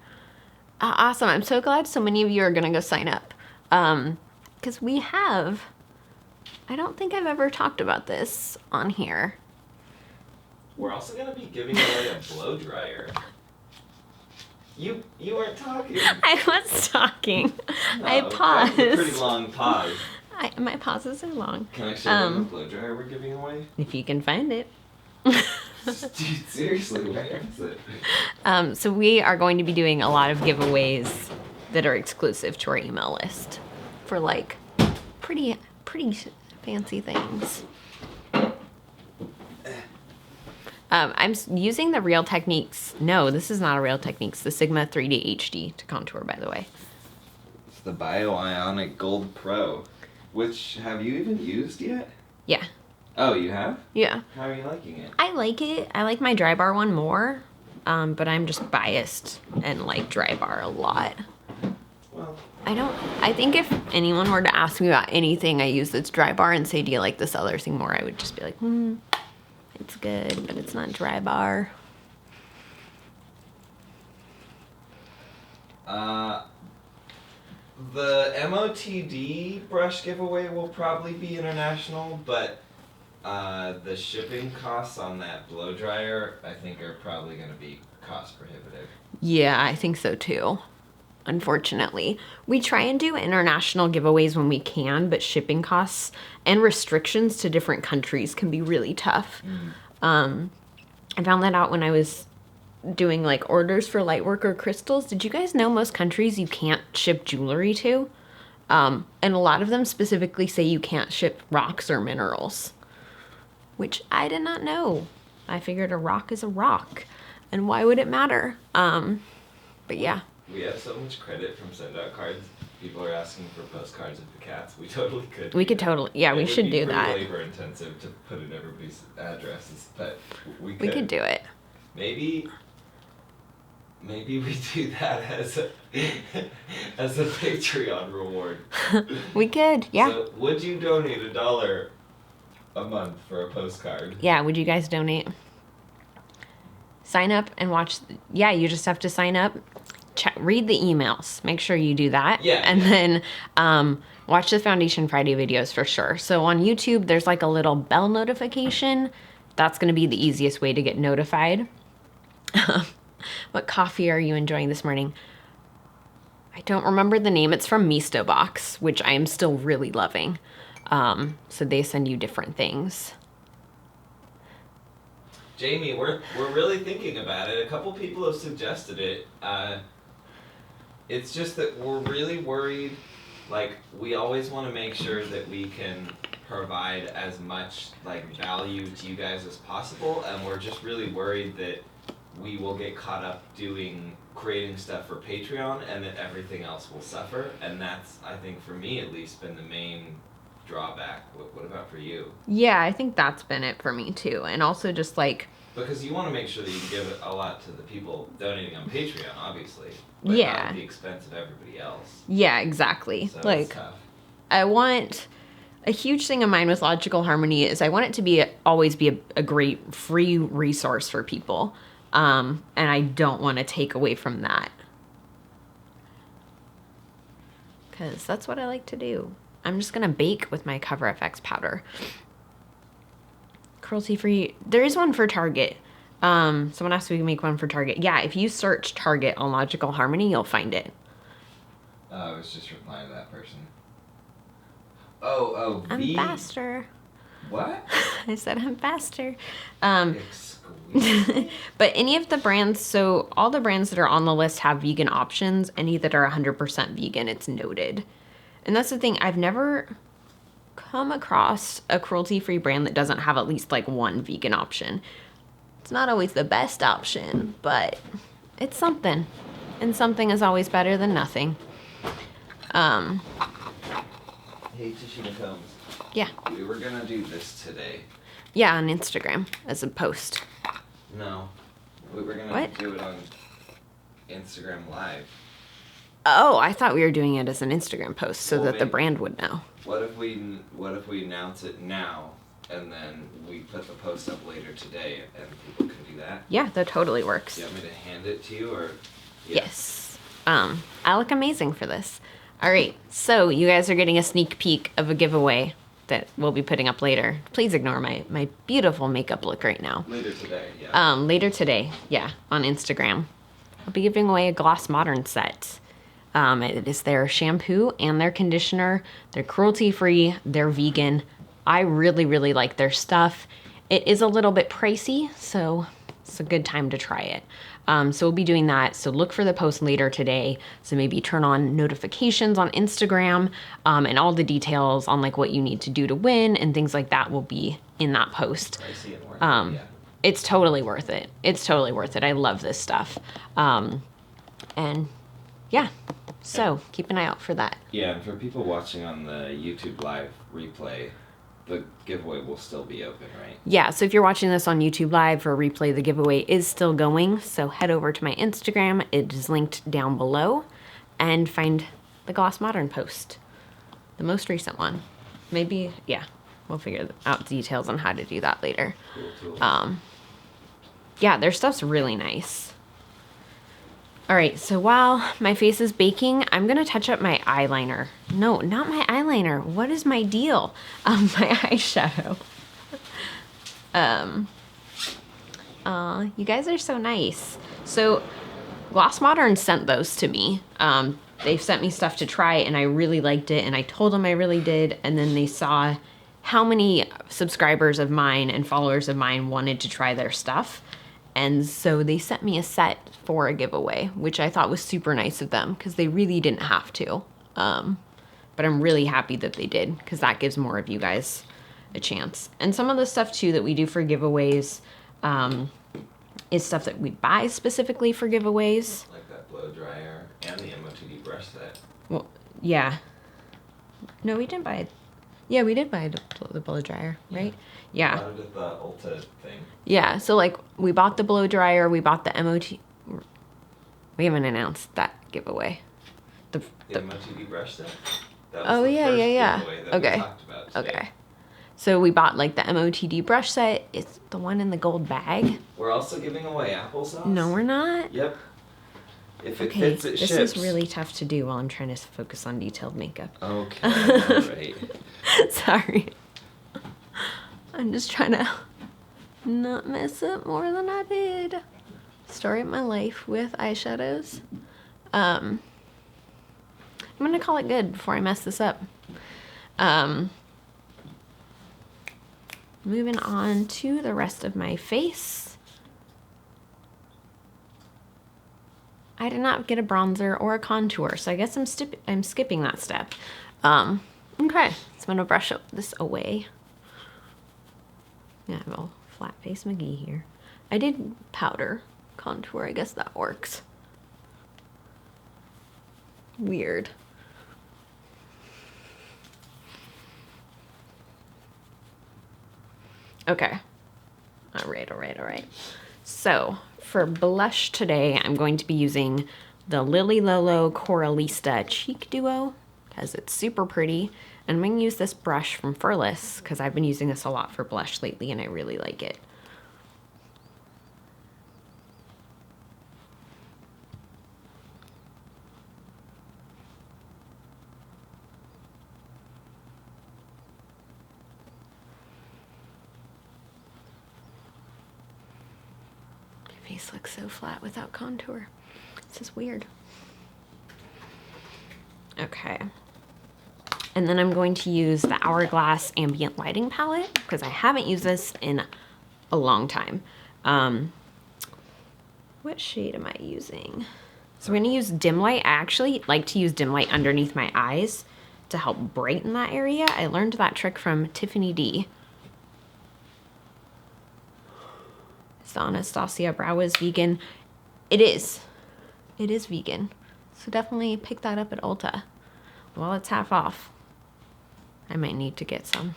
Awesome. I'm so glad so many of you are going to go sign up. Because we have... I don't think I've ever talked about this on here. We're also going to be giving away a blow dryer. You weren't talking. I was talking. No, I paused. That was a pretty long pause. My pauses are long. Can I show them the blow dryer we're giving away? If you can find it. Dude, seriously, where is it? So we are going to be doing a lot of giveaways that are exclusive to our email list for like pretty fancy things. I'm using the Real Techniques. No, this is not a Real Techniques. The Sigma 3D HD to contour, by the way. It's the Bio-Ionic Gold Pro, which have you even used yet? Yeah. Oh, you have? Yeah. How are you liking it? I like it. I like my dry bar one more, but I'm just biased and like dry bar a lot. Well, I think if anyone were to ask me about anything I use that's dry bar and say, do you like this other thing more? I would just be like, it's good, but it's not dry bar. The MOTD brush giveaway will probably be international, but the shipping costs on that blow dryer, I think, are probably going to be cost prohibitive. Yeah, I think so too. Unfortunately, we try and do international giveaways when we can, but shipping costs and restrictions to different countries can be really tough. I found that out when I was doing like orders for lightwork or crystals. Did you guys know most countries you can't ship jewelry to? And a lot of them specifically say you can't ship rocks or minerals, which I did not know. I figured a rock is a rock, and why would it matter? But yeah. We have so much credit from send out cards. People are asking for postcards of the cats. We totally could. We could totally, yeah, we should do that. It would be labor intensive to put in everybody's addresses, but we could. We could do it. Maybe we do that as a Patreon reward. We could, yeah. So would you donate $1 a month for a postcard? Yeah, would you guys donate? Sign up and watch. Yeah, you just have to sign up. Read the emails. Make sure you do that. Yeah. And then watch the Foundation Friday videos for sure. So on YouTube, there's like a little bell notification. That's going to be the easiest way to get notified. What coffee are you enjoying this morning? I don't remember the name. It's from Misto Box, which I am still really loving. So they send you different things. Jamie, we're really thinking about it. A couple people have suggested it. It's just that we're really worried. Like, we always want to make sure that we can provide as much like value to you guys as possible, and we're just really worried that we will get caught up creating stuff for Patreon, and that everything else will suffer. And that's, I think, for me at least, been the main drawback. What about for you? Yeah, I think that's been it for me too. And also just like, because you want to make sure that you give a lot to the people donating on Patreon, obviously, but yeah, not at the expense of everybody else. Yeah, exactly. So like, it's tough. I want a huge thing of mine with Logical Harmony is I want it to always be a great free resource for people. And I don't want to take away from that. Because that's what I like to do. I'm just going to bake with my Cover FX powder. Cruelty free. There is one for Target. Someone asked if we can make one for Target. Yeah, if you search Target on Logical Harmony, you'll find it. I was just replying to that person. Oh, I'm faster. What? I said I'm faster. Exquisite. But any of the brands, so all the brands that are on the list have vegan options. Any that are 100% vegan, it's noted. And that's the thing. I've never come across a cruelty-free brand that doesn't have at least like one vegan option. It's not always the best option, but it's something. And something is always better than nothing. Hey, Tashina Combs. Yeah. We were gonna do this today. Yeah, on Instagram as a post. No. We were gonna What? do it on Instagram Live. Oh, I thought we were doing it as an Instagram post so Well, that the maybe. brand would know. What if we announce it now, and then we put the post up later today, and people can do that? Yeah, that totally works. Do you want me to hand it to you, or? Yeah. Yes. I look amazing for this. All right, so you guys are getting a sneak peek of a giveaway that we'll be putting up later. Please ignore my beautiful makeup look right now. Later today, yeah. Later today, yeah, on Instagram. I'll be giving away a Gloss Modern set. It is their shampoo and their conditioner. They're cruelty-free, they're vegan. I really, really like their stuff. It is a little bit pricey, so it's a good time to try it. So we'll be doing that. So look for the post later today. So maybe turn on notifications on Instagram, and all the details on like what you need to do to win and things like that will be in that post. Pricey and worth it, yeah. It's totally worth it. It's totally worth it. I love this stuff. And yeah, so keep an eye out for that. Yeah, and for people watching on the YouTube live replay, the giveaway will still be open, right? Yeah, so if you're watching this on YouTube Live for a replay, the giveaway is still going. So head over to my Instagram. It is linked down below. And find the Gloss Modern post. The most recent one. Maybe, yeah, we'll figure out details on how to do that later. Cool. Yeah, their stuff's really nice. All right, so while my face is baking, I'm going to touch up my eyeliner. No, not my eyeliner. What is my deal? My eyeshadow. You guys are so nice. So Gloss Modern sent those to me. They've sent me stuff to try, and I really liked it, and I told them I really did, and then they saw how many subscribers of mine and followers of mine wanted to try their stuff. And so they sent me a set for a giveaway, which I thought was super nice of them because they really didn't have to. but I'm really happy that they did because that gives more of you guys a chance. And some of the stuff too that we do for giveaways is stuff that we buy specifically for giveaways. Like that blow dryer and the MOTD brush set. Well, yeah. No, we didn't buy it. Yeah, we did buy the blow dryer, right? Yeah. Bought it at the Ulta thing. Yeah, so like we bought the blow dryer, we bought the MOT. We haven't announced that giveaway. The MOTD brush set? That was Oh, the yeah, first yeah. giveaway that Okay. we talked about today. Okay. So we bought like the MOTD brush set. It's the one in the gold bag. We're also giving away applesauce. No, we're not. Yep. If it Okay, fits, it this ships. is really tough to do while I'm trying to focus on detailed makeup. Okay, alright. Sorry. I'm just trying to not mess up more than I did. Story of my life with eyeshadows. I'm gonna call it good before I mess this up. Moving on to the rest of my face. I did not get a bronzer or a contour, so I guess I'm skipping that step. Okay, so I'm gonna brush this away. Yeah, I have a flat face McGee here. I did powder contour, I guess that works. Weird. Okay. All right. So for blush today, I'm going to be using the Lily Lolo Coralista Cheek Duo because it's super pretty. And I'm going to use this brush from Furless because I've been using this a lot for blush lately and I really like it. Face looks so flat without contour. This is weird. Okay. And then I'm going to use the Hourglass Ambient Lighting Palette because I haven't used this in a long time. What shade am I using? So I'm going to use dim light. I actually like to use dim light underneath my eyes to help brighten that area. I learned that trick from Tiffany D. The Anastasia Brow is vegan. It is vegan. So definitely pick that up at Ulta. Well, it's half off. I might need to get some.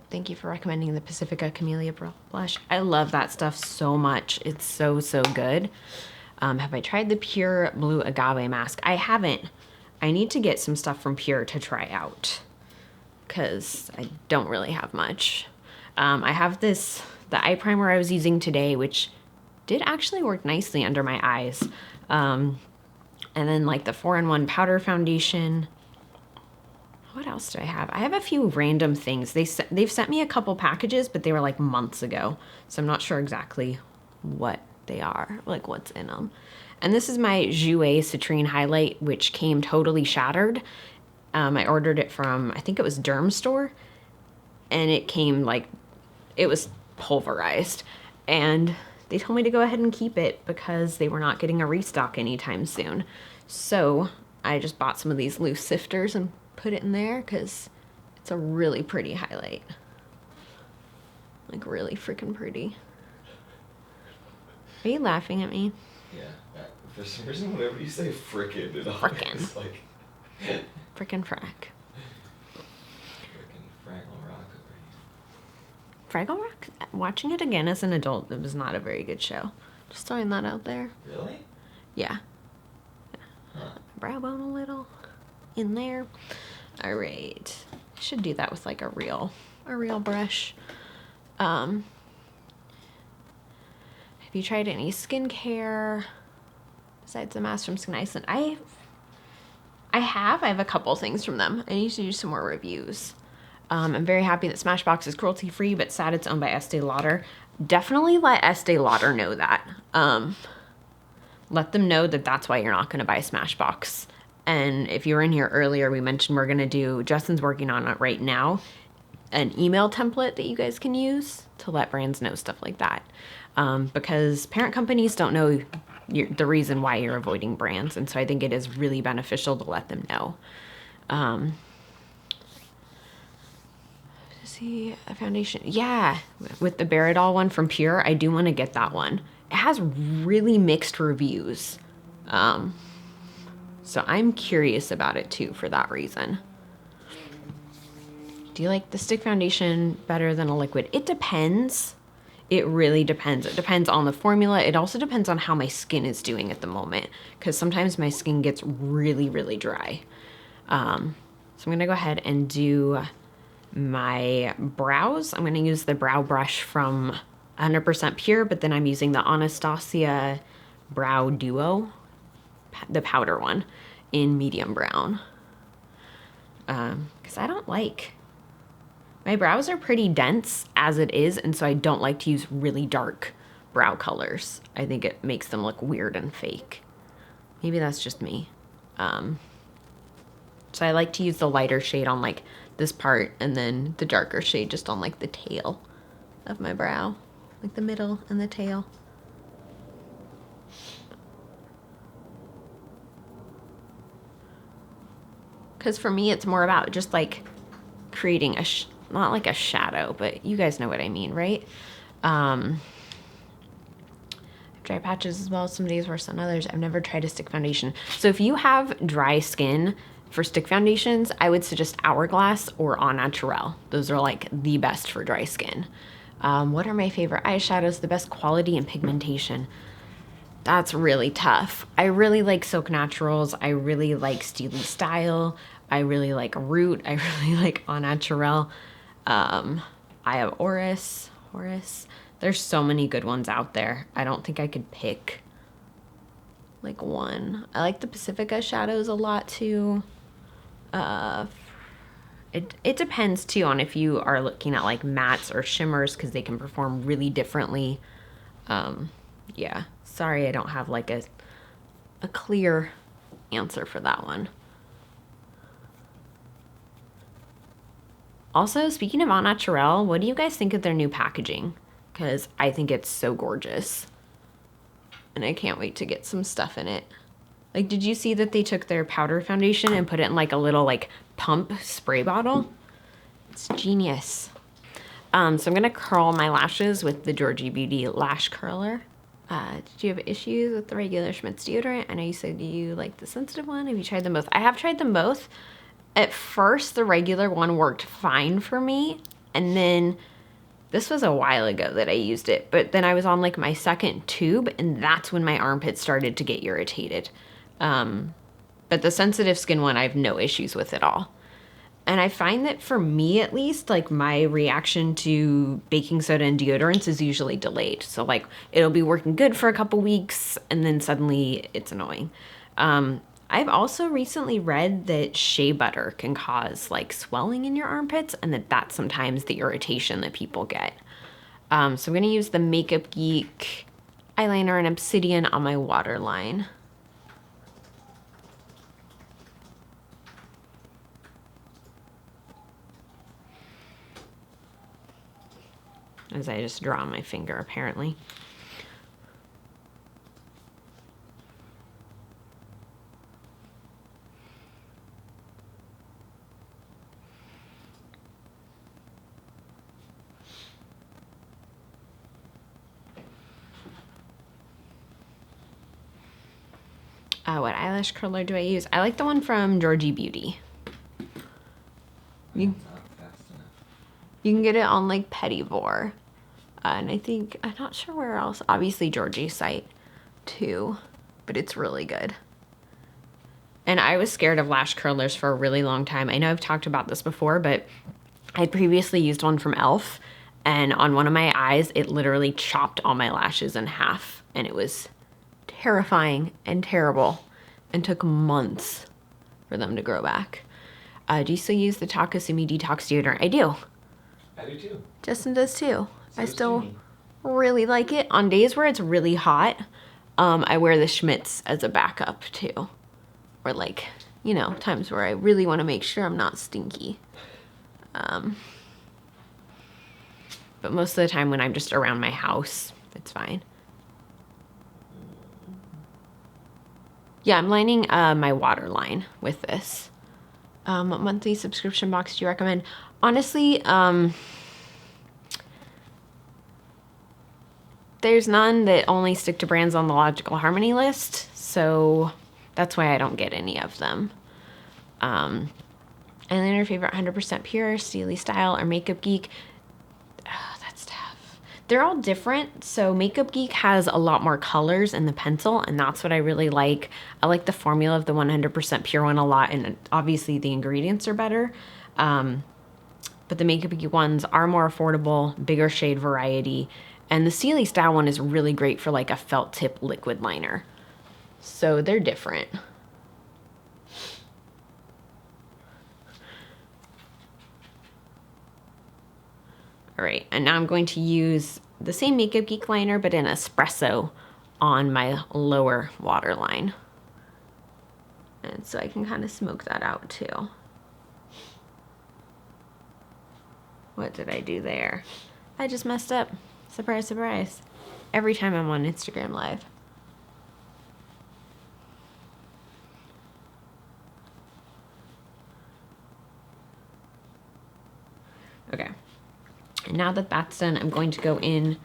Thank you for recommending the Pacifica Camellia blush. I love that stuff so much. It's so good. Have I tried the Pure Blue Agave Mask? I haven't. I need to get some stuff from Pure to try out because I don't really have much. I have the eye primer I was using today, which did actually work nicely under my eyes. And then like the 4-in-1 powder foundation. What else do I have? I have a few random things. They've sent me a couple packages, but they were like months ago. So I'm not sure exactly what they are, like what's in them. And this is my Jouer Citrine highlight, which came totally shattered. I ordered it from, I think it was Derm Store. And it came like, it was pulverized. And they told me to go ahead and keep it because they were not getting a restock anytime soon. So I just bought some of these loose sifters and put it in there because it's a really pretty highlight. Like really freaking pretty. Are you laughing at me? Yeah. For some reason, whenever you say frickin', it always Frickin'. like... Frickin' frack. Fraggle Rock over here. Fraggle Rock? Watching it again as an adult, it was not a very good show. Just throwing that out there. Really? Yeah. Huh. Brow bone a little in there. All right. I should do that with like a real brush. Have you tried any skincare besides the mask from Skin Iceland? I have a couple things from them. I need to do some more reviews. I'm very happy that Smashbox is cruelty free, but sad it's owned by Estee Lauder. Definitely let Estee Lauder know that. Let them know that that's why you're not going to buy Smashbox. And if you were in here earlier, we mentioned we're going to do, Justin's working on it right now, an email template that you guys can use to let brands know stuff like that. Because parent companies don't know the reason why you're avoiding brands. And so I think it is really beneficial to let them know. See a foundation. Yeah, with the Baradol one from Pure, I do want to get that one. It has really mixed reviews. So I'm curious about it too for that reason. Do you like the stick foundation better than a liquid? It depends. It really depends. It depends on the formula. It also depends on how my skin is doing at the moment, because sometimes my skin gets really, really dry. So I'm going to go ahead and do my brows. I'm going to use the brow brush from 100% Pure, but then I'm using the Anastasia Brow Duo, the powder one, in medium brown. Because I don't like... My brows are pretty dense as it is, and so I don't like to use really dark brow colors. I think it makes them look weird and fake. Maybe that's just me. So I like to use the lighter shade on like this part, and then the darker shade just on like the tail of my brow, like the middle and the tail. Because for me, it's more about just like creating not like a shadow, but you guys know what I mean, right? Dry patches as well. Some days worse than others. I've never tried a stick foundation. So if you have dry skin for stick foundations, I would suggest Hourglass or Au Naturel. Those are like the best for dry skin. What are my favorite eyeshadows? The best quality and pigmentation. That's really tough. I really like Silk Naturals. I really like Steely Style. I really like Root. I really like Au Naturel. I have Horace. There's so many good ones out there. I don't think I could pick like one. I like the Pacifica shadows a lot too. It depends too on if you are looking at like mattes or shimmers, because they can perform really differently. Yeah, sorry I don't have like a clear answer for that one. Also, speaking of Au Naturel, what do you guys think of their new packaging? Because I think it's so gorgeous. And I can't wait to get some stuff in it. Like, did you see that they took their powder foundation and put it in like a little like pump spray bottle? It's genius. So I'm going to curl my lashes with the Georgie Beauty Lash Curler. Did you have issues with the regular Schmidt's deodorant? I know you said you like the sensitive one. Have you tried them both? I have tried them both. At first, the regular one worked fine for me. And then, this was a while ago that I used it. But then I was on like my second tube, and that's when my armpits started to get irritated. But the sensitive skin one, I have no issues with at all. And I find that for me, at least, like my reaction to baking soda and deodorants is usually delayed. So like it'll be working good for a couple weeks, and then suddenly it's annoying. I've also recently read that shea butter can cause like swelling in your armpits, and that's sometimes the irritation that people get. So I'm going to use the Makeup Geek eyeliner and Obsidian on my waterline. As I just draw on my finger, apparently. What eyelash curler do I use? I like the one from Georgie Beauty. You can get it on like Pettivore. And I think, I'm not sure where else. Obviously Georgie's site too, but it's really good. And I was scared of lash curlers for a really long time. I know I've talked about this before, but I'd previously used one from e.l.f. and on one of my eyes, it literally chopped all my lashes in half. And it was terrifying and terrible and took months for them to grow back. Do you still use the Takasumi Detox deodorant? I do. I do too. Justin does too. So I does still Jeannie. really like it. On days where it's really hot, I wear the Schmidt's as a backup too. Or like, you know, times where I really want to make sure I'm not stinky. But most of the time when I'm just around my house, it's fine. Yeah, I'm lining my water line with this. What monthly subscription box do you recommend? Honestly, there's none that only stick to brands on the Logical Harmony list, so that's why I don't get any of them. And then your favorite 100% pure, Steely Style, or Makeup Geek? Oh, that's tough. They're all different. So Makeup Geek has a lot more colors in the pencil, and that's what I really like. I like the formula of the 100% pure one a lot, and obviously the ingredients are better. But the Makeup Geek ones are more affordable, bigger shade variety, and the Steely Style one is really great for like a felt tip liquid liner. So they're different. All right, and now I'm going to use the same Makeup Geek liner, but in espresso on my lower waterline. And so I can kind of smoke that out too. What did I do there? I just messed up. Surprise, surprise. Every time I'm on Instagram Live. Okay. And now that that's done, I'm going to go in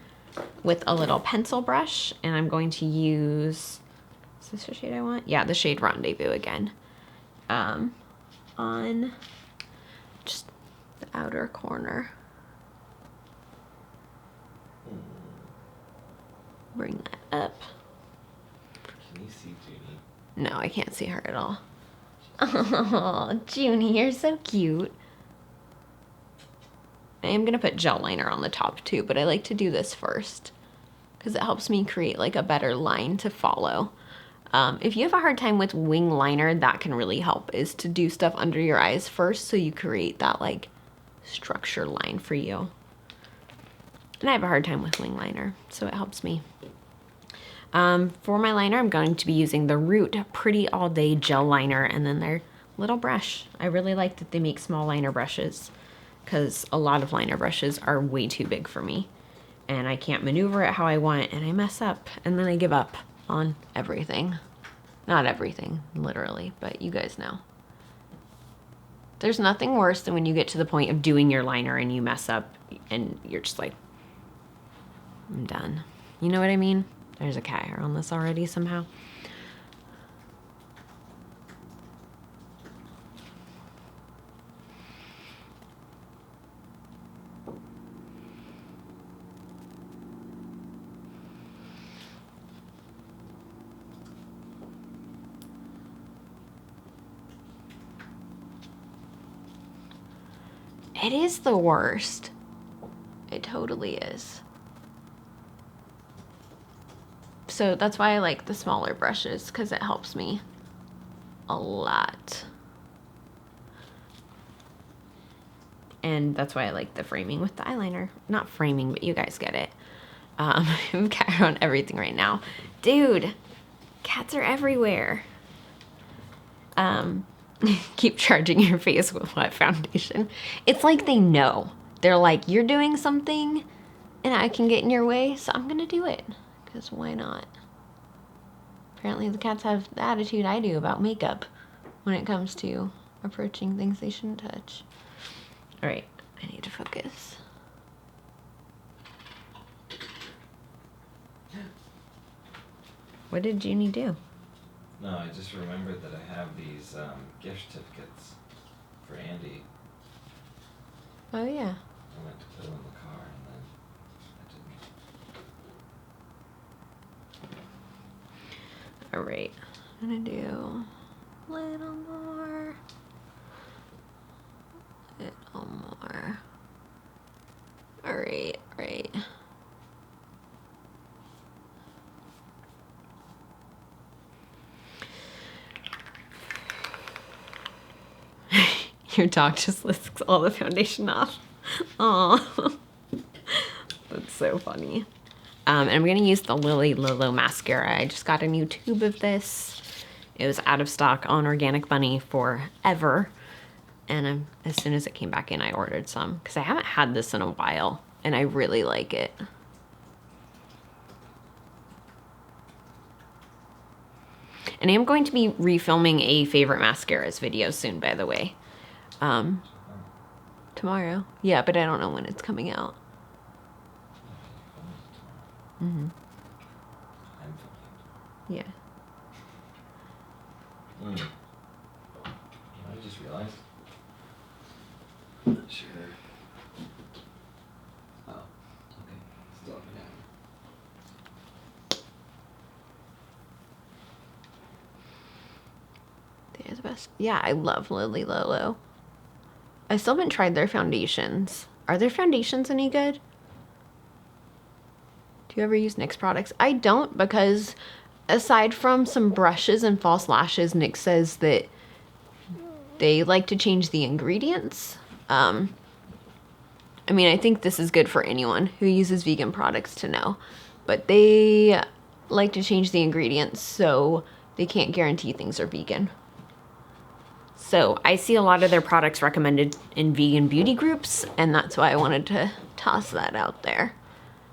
with a little pencil brush, and I'm going to use, is this the shade I want? Yeah, the shade Rendezvous again. On just the outer corner. Bring that up. Can you see Junie? No, I can't see her at all. Oh, Junie, you're so cute. I am gonna put gel liner on the top too, but I like to do this first because it helps me create like a better line to follow. If you have a hard time with wing liner, that can really help, is to do stuff under your eyes first so you create that like structure line for you. And I have a hard time with wing liner, so it helps me. For my liner, I'm going to be using the Root Pretty All Day Gel Liner and then their little brush. I really like that they make small liner brushes because a lot of liner brushes are way too big for me. And I can't maneuver it how I want, and I mess up, and then I give up on everything. Not everything, literally, but you guys know. There's nothing worse than when you get to the point of doing your liner and you mess up and you're just like, I'm done. You know what I mean? There's a cat hair on this already somehow. It is the worst. It totally is. So that's why I like the smaller brushes, because it helps me a lot. And that's why I like the framing with the eyeliner. Not framing, but you guys get it. I've got her on everything right now. Dude, cats are everywhere. Keep charging your face with wet foundation. It's like they know. They're like, you're doing something and I can get in your way, so I'm gonna do it. Because why not? Apparently the cats have the attitude I do about makeup when it comes to approaching things they shouldn't touch. All right, I need to focus. What did Junie do? No, I just remembered that I have these gift certificates for Andy. Oh yeah. I went to put them in the car and then I didn't. All right, I'm gonna do a little more. Little more. All right, right. Your dog just licks all the foundation off. Aw. That's so funny. And I'm going to use the Lily Lolo mascara. I just got a new tube of this. It was out of stock on Organic Bunny forever. And as soon as it came back in, I ordered some. Because I haven't had this in a while. And I really like it. And And I am going to be refilming a favorite mascaras video soon, by the way. Tomorrow. Yeah, but I don't know when it's coming out. I'm Yeah. filming. I just realized. Sure. Oh, okay. Still up and down. They're the best. Yeah, I love Lily Lolo. I still haven't tried their foundations. Are their foundations any good? Do you ever use NYX products? I don't, because aside from some brushes and false lashes, NYX says that they like to change the ingredients. I mean, I think this is good for anyone who uses vegan products to know, but they like to change the ingredients, so they can't guarantee things are vegan. So I see a lot of their products recommended in vegan beauty groups, and that's why I wanted to toss that out there.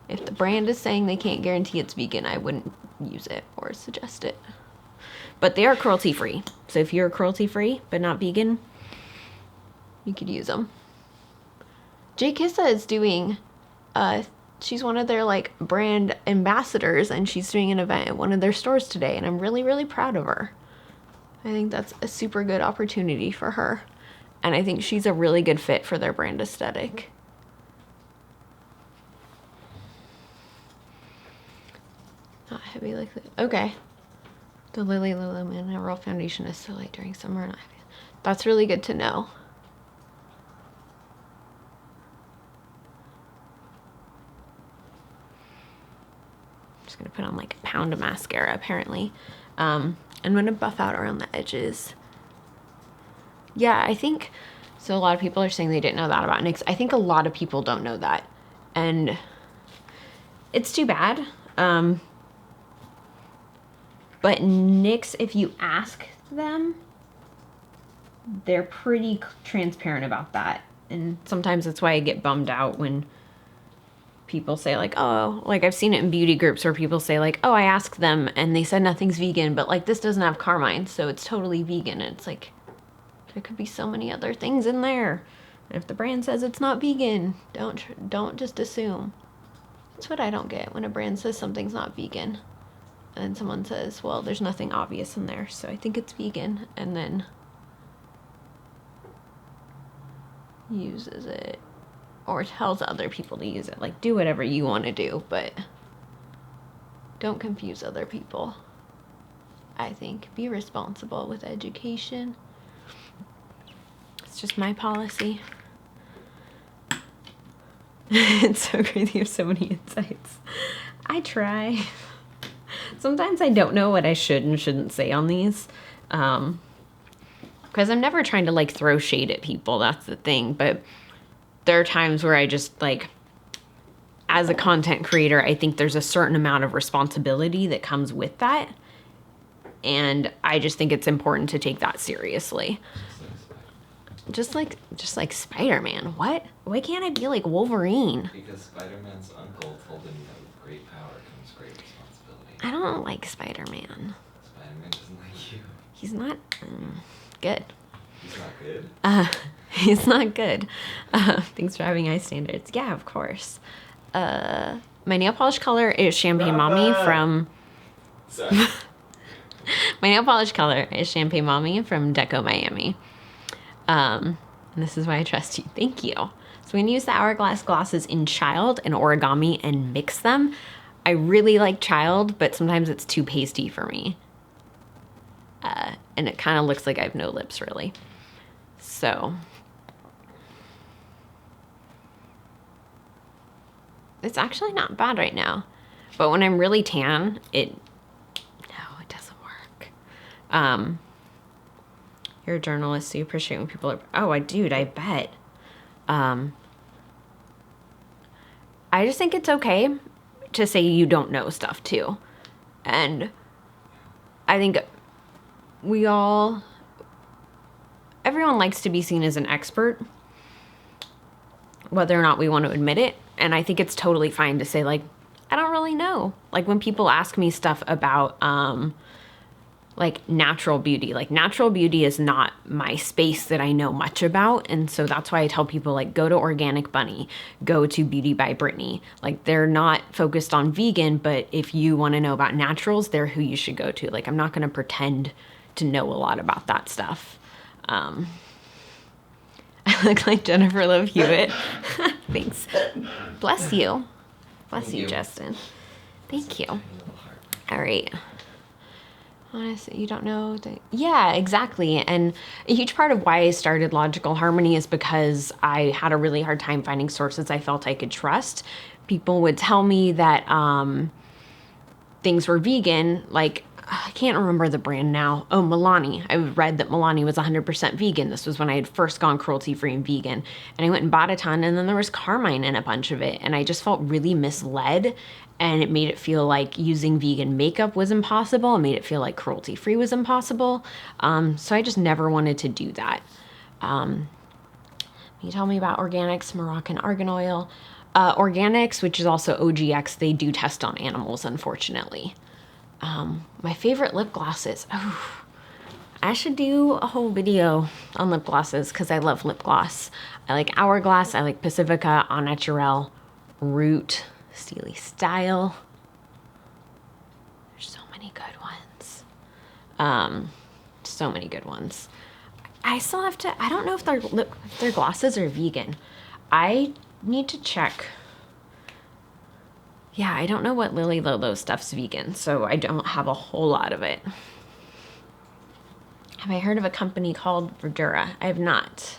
If the brand is saying they can't guarantee it's vegan, I wouldn't use it or suggest it. But they are cruelty free. So if you're cruelty free but not vegan, you could use them. Jay Kissa is doing, she's one of their like brand ambassadors, and she's doing an event at one of their stores today, and I'm really, really proud of her. I think that's a super good opportunity for her. And I think she's a really good fit for their brand aesthetic. Not heavy like that. Okay. The Lily Lolo Mineral Foundation is so light during summer. And that's really good to know. I'm just going to put on like a pound of mascara, apparently. I'm going to buff out around the edges. Yeah, I think, so a lot of people are saying they didn't know that about NYX. I think a lot of people don't know that. And it's too bad. But NYX, if you ask them, they're pretty transparent about that. And sometimes that's why I get bummed out when people say like, oh, like I've seen it in beauty groups where people say like, oh, I asked them and they said nothing's vegan, but like this doesn't have carmine, so it's totally vegan. And it's like, there could be so many other things in there. And if the brand says it's not vegan, don't just assume. That's what I don't get when a brand says something's not vegan. And someone says, well, there's nothing obvious in there, so I think it's vegan, and then uses it or tells other people to use it. Like, do whatever you want to do, but don't confuse other people. I think be responsible with education. It's just my policy. It's so great you have so many insights. I try. Sometimes I don't know what I should and shouldn't say on these. Because I'm never trying to like throw shade at people. That's the thing. But there are times where I just like, as a content creator, I think there's a certain amount of responsibility that comes with that. And I just think it's important to take that seriously. Just like Spider-Man. What? Why can't I be like Wolverine? Because Spider-Man's uncle told him that with great power comes great responsibility. I don't like Spider-Man. Spider-Man doesn't like you. He's not good. He's not good? He's not good. Thanks for having high standards. Yeah, of course. My nail polish color is Champagne Mommy from... Sorry. My nail polish color is Champagne Mommy from Deco Miami. And this is why I trust you. Thank you. So we're going to use the Hourglass glosses in Child and Origami and mix them. I really like Child, but sometimes it's too pasty for me. And it kind of looks like I have no lips, really. So it's actually not bad right now. But when I'm really tan, it doesn't work. You're a journalist, so you appreciate when people are... Oh, I bet. I just think it's okay to say you don't know stuff, too. And I think everyone likes to be seen as an expert, whether or not we want to admit it. And I think it's totally fine to say, like, I don't really know. Like, when people ask me stuff about, like natural beauty. Like natural beauty is not my space that I know much about. And so that's why I tell people like go to Organic Bunny, go to Beauty by Brittany. Like they're not focused on vegan, but if you want to know about naturals, they're who you should go to. Like I'm not going to pretend to know a lot about that stuff. I look like Jennifer Love Hewitt. Thanks. Bless you. Bless you, Justin. Thank you. All right. Honestly, you don't know that. Yeah, exactly. And a huge part of why I started Logical Harmony is because I had a really hard time finding sources I felt I could trust. People would tell me that things were vegan, like I can't remember the brand now. Oh, Milani. I read that Milani was 100% vegan. This was when I had first gone cruelty free and vegan. And I went and bought a ton, and then there was carmine in a bunch of it. And I just felt really misled. And it made it feel like using vegan makeup was impossible. It made it feel like cruelty free was impossible. So I just never wanted to do that. You tell me about organics, Moroccan argan oil. Organics, which is also OGX, they do test on animals, unfortunately. My favorite lip glosses. Oh, I should do a whole video on lip glosses because I love lip gloss. I like Hourglass. I like Pacifica, Au Naturel, Root, Steely Style. There's so many good ones. So many good ones. I still have to, I don't know if their glosses are vegan. I need to check. Yeah, I don't know what Lily Lolo stuff's vegan, so I don't have a whole lot of it. Have I heard of a company called Verdura? I have not.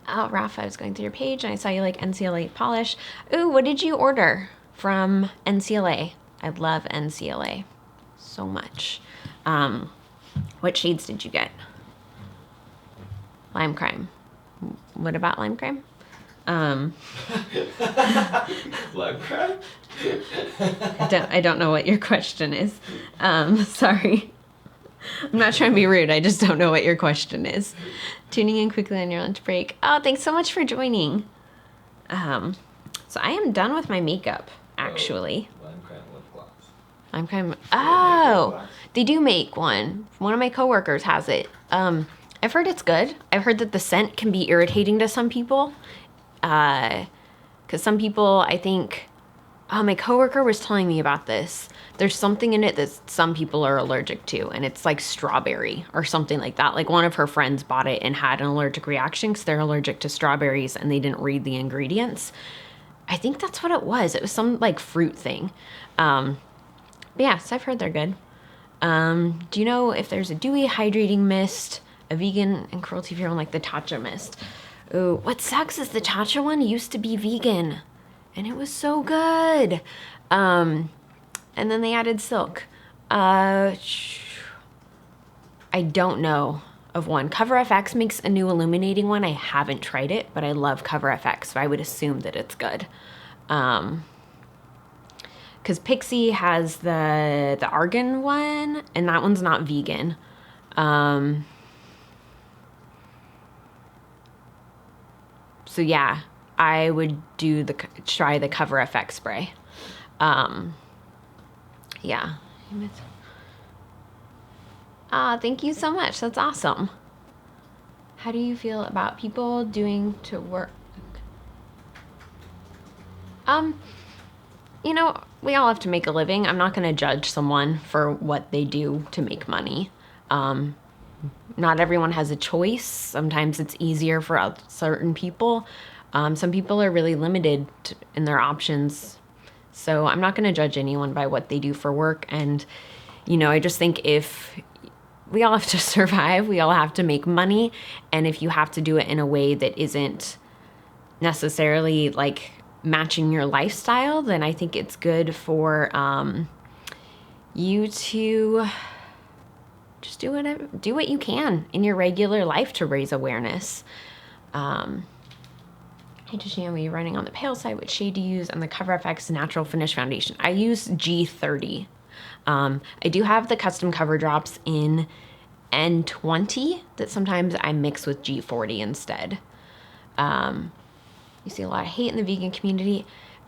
Oh, Ralph, I was going through your page and I saw you like NCLA polish. Ooh, what did you order from NCLA? I love NCLA so much. What shades did you get? Lime crime. What about lime crime? Lime crime? I don't know what your question is. Sorry. I'm not trying to be rude. I just don't know what your question is. Tuning in quickly on your lunch break. Oh, thanks so much for joining. So I am done with my makeup, actually. Lime crime lip gloss. Lime crime. Oh, they do make one. One of my coworkers has it. I've heard it's good. I've heard that the scent can be irritating to some people. Because some people, I think, my coworker was telling me about this. There's something in it that some people are allergic to, and it's like strawberry or something like that. Like one of her friends bought it and had an allergic reaction because they're allergic to strawberries and they didn't read the ingredients. I think that's what it was. It was some like fruit thing. But yeah, so I've heard they're good. Do you know if there's a dewy hydrating mist, a vegan and cruelty free one like the Tatcha mist? Ooh, what sucks is the Tatcha one used to be vegan, and it was so good. And then they added silk. I don't know of one. CoverFX makes a new illuminating one. I haven't tried it, but I love CoverFX, so I would assume that it's good. Because Pixie has the argan one, and that one's not vegan. So yeah, I would try the CoverFX spray. Yeah. Thank you so much. That's awesome. How do you feel about people doing to work? You know, we all have to make a living. I'm not going to judge someone for what they do to make money. Not everyone has a choice. Sometimes it's easier for certain people. Some people are really limited in their options. So I'm not going to judge anyone by what they do for work. And, you know, I just think if we all have to survive, we all have to make money. And if you have to do it in a way that isn't necessarily like matching your lifestyle, then I think it's good for you to just do what you can in your regular life to raise awareness. Hey, Tashina, you're running on the pale side. Which shade do you use on the CoverFX Natural Finish Foundation? I use G30. I do have the custom cover drops in N20 that sometimes I mix with G40 instead. You see a lot of hate in the vegan community.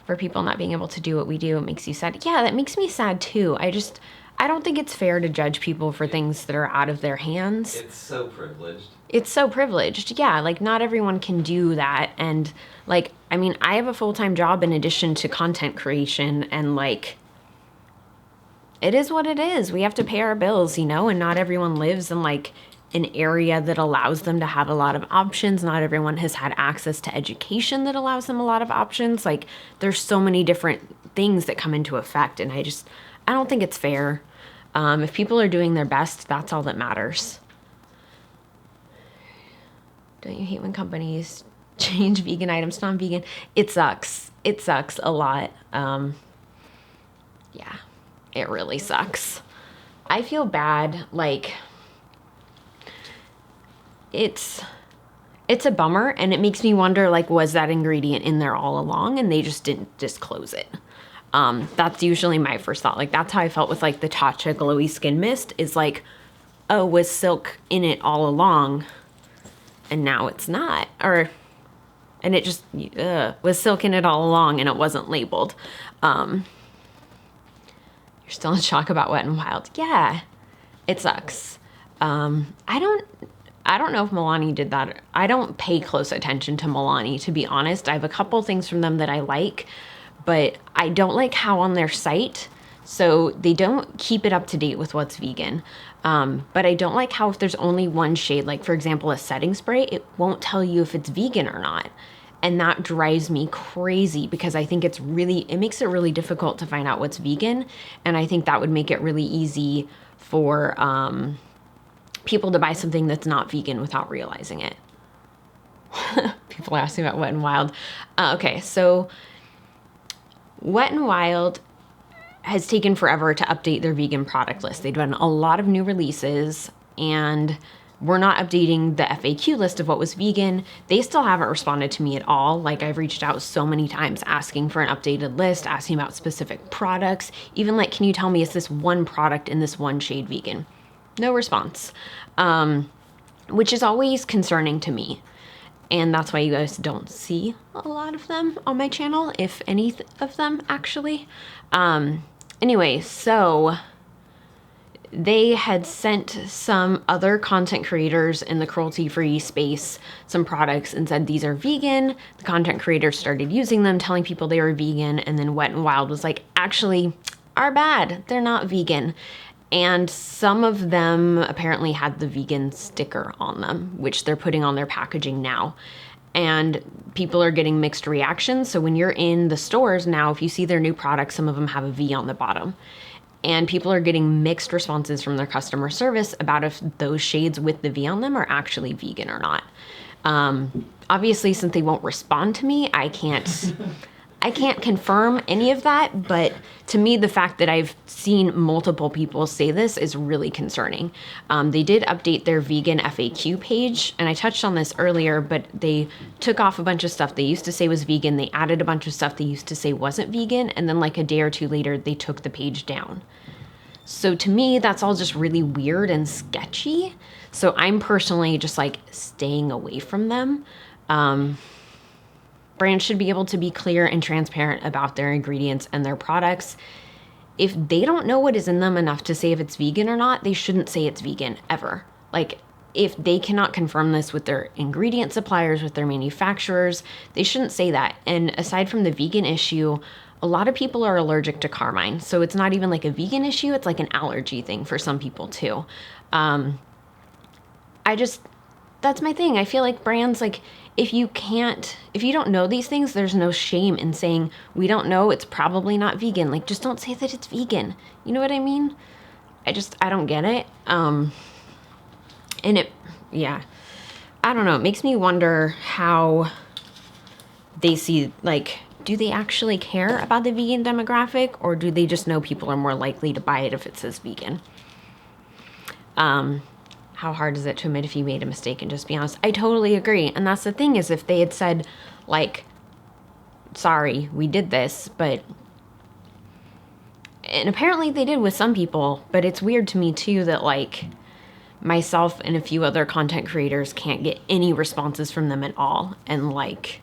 for people not being able to do what we do. It makes you sad. Yeah, that makes me sad too. I don't think it's fair to judge people for things that are out of their hands. It's so privileged. It's so privileged. Yeah, like not everyone can do that. And like, I mean, I have a full-time job in addition to content creation, and like, it is what it is. We have to pay our bills, you know, and not everyone lives in like an area that allows them to have a lot of options. Not everyone has had access to education that allows them a lot of options. Like there's so many different things that come into effect. And I don't think it's fair. If people are doing their best, that's all that matters. Don't you hate when companies change vegan items to non-vegan? It sucks. It sucks a lot. Yeah, it really sucks. I feel bad. Like, it's a bummer, and it makes me wonder, like, was that ingredient in there all along and they just didn't disclose it? That's usually my first thought. Like, that's how I felt with like the Tatcha Glowy Skin Mist, is like, oh, was silk in it all along and now it's not? And it just was silk in it all along and it wasn't labeled. You're still in shock about Wet n Wild. Yeah, it sucks. I don't know if Milani did that. I don't pay close attention to Milani, to be honest. I have a couple things from them that I like, but I don't like how on their site, so they don't keep it up to date with what's vegan. But I don't like how if there's only one shade, like for example, a setting spray, it won't tell you if it's vegan or not. And that drives me crazy because I think it makes it really difficult to find out what's vegan. And I think that would make it really easy for people to buy something that's not vegan without realizing it. People are asking about Wet n Wild. Okay, so Wet n Wild has taken forever to update their vegan product list. They've done a lot of new releases, and we're not updating the FAQ list of what was vegan. They still haven't responded to me at all. Like, I've reached out so many times asking for an updated list, asking about specific products, even like, can you tell me, is this one product in this one shade vegan? No response, which is always concerning to me. And that's why you guys don't see a lot of them on my channel, if any of them actually. Anyway, so they had sent some other content creators in the cruelty-free space some products and said these are vegan. The content creators started using them, telling people they were vegan, and then Wet n Wild was like, actually, our bad, they're not vegan. And some of them apparently had the vegan sticker on them, which they're putting on their packaging now. And people are getting mixed reactions. So when you're in the stores now, if you see their new products, some of them have a V on the bottom. And people are getting mixed responses from their customer service about if those shades with the V on them are actually vegan or not. Obviously, since they won't respond to me, I can't confirm any of that, but to me, the fact that I've seen multiple people say this is really concerning. They did update their vegan FAQ page, and I touched on this earlier, but they took off a bunch of stuff they used to say was vegan. They added a bunch of stuff they used to say wasn't vegan, and then like a day or two later, they took the page down. So to me, that's all just really weird and sketchy. So I'm personally just like staying away from them. Brands should be able to be clear and transparent about their ingredients and their products. If they don't know what is in them enough to say if it's vegan or not, they shouldn't say it's vegan ever. Like, if they cannot confirm this with their ingredient suppliers, with their manufacturers, they shouldn't say that. And aside from the vegan issue, a lot of people are allergic to carmine. So it's not even like a vegan issue, it's like an allergy thing for some people too. That's my thing. I feel like brands, like, if you don't know these things, there's no shame in saying, we don't know, it's probably not vegan. Like, just don't say that it's vegan. You know what I mean? I don't get it. I don't know. It makes me wonder how they see, like, do they actually care about the vegan demographic, or do they just know people are more likely to buy it if it says vegan? How hard is it to admit if you made a mistake and just be honest? I totally agree. And that's the thing, is if they had said, like, sorry, we did this, and apparently they did with some people, but it's weird to me too that, like, myself and a few other content creators can't get any responses from them at all. And, like,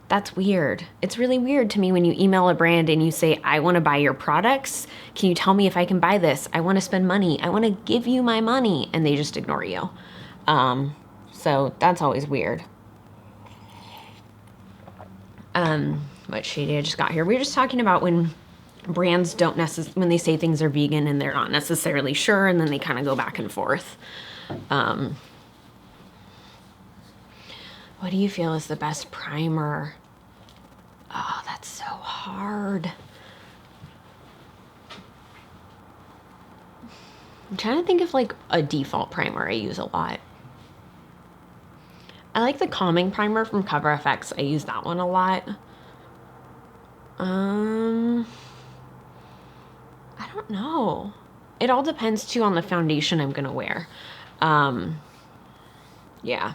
That's weird. It's really weird to me when you email a brand and you say, I want to buy your products. Can you tell me if I can buy this? I want to spend money. I want to give you my money. And they just ignore you. So that's always weird. What shady I just got here. We were just talking about when brands don't when they say things are vegan and they're not necessarily sure, and then they kind of go back and forth. What do you feel is the best primer? Oh, that's so hard. I'm trying to think of like a default primer I use a lot. I like the calming primer from Cover FX. I use that one a lot. I don't know. It all depends too on the foundation I'm gonna wear. Yeah.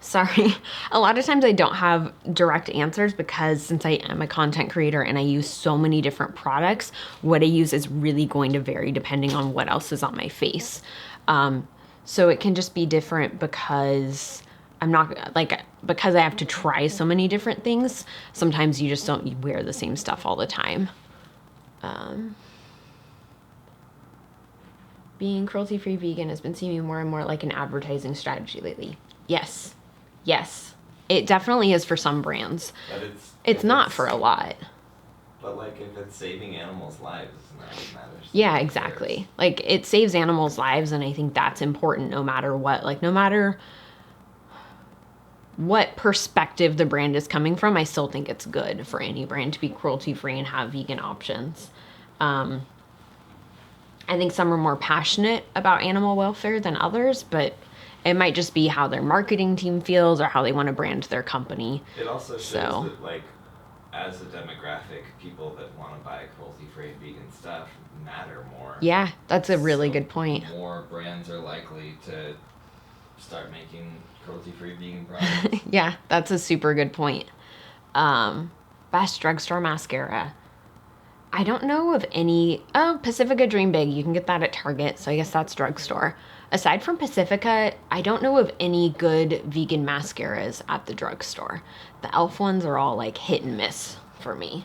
Sorry. A lot of times I don't have direct answers because since I am a content creator and I use so many different products, what I use is really going to vary depending on what else is on my face. So it can just be different because because I have to try so many different things. Sometimes you just don't wear the same stuff all the time. Being cruelty-free vegan has been seeming more and more like an advertising strategy lately. Yes. It definitely is for some brands. But it's not for a lot. But like if it's saving animals' lives, isn't that what matters? Yeah, exactly. Like it saves animals' lives, and I think that's important no matter what. Like no matter what perspective the brand is coming from, I still think it's good for any brand to be cruelty-free and have vegan options. I think some are more passionate about animal welfare than others, but it might just be how their marketing team feels or how they want to brand their company. It also shows that, like, as a demographic, people that want to buy cruelty-free vegan stuff matter more. Yeah, that's a really good point. More brands are likely to start making cruelty-free vegan products. Yeah, that's a super good point. Best drugstore mascara. I don't know of any. Oh, Pacifica Dream Big. You can get that at Target, so I guess that's drugstore. Aside from Pacifica, I don't know of any good vegan mascaras at the drugstore. The e.l.f. ones are all like hit and miss for me.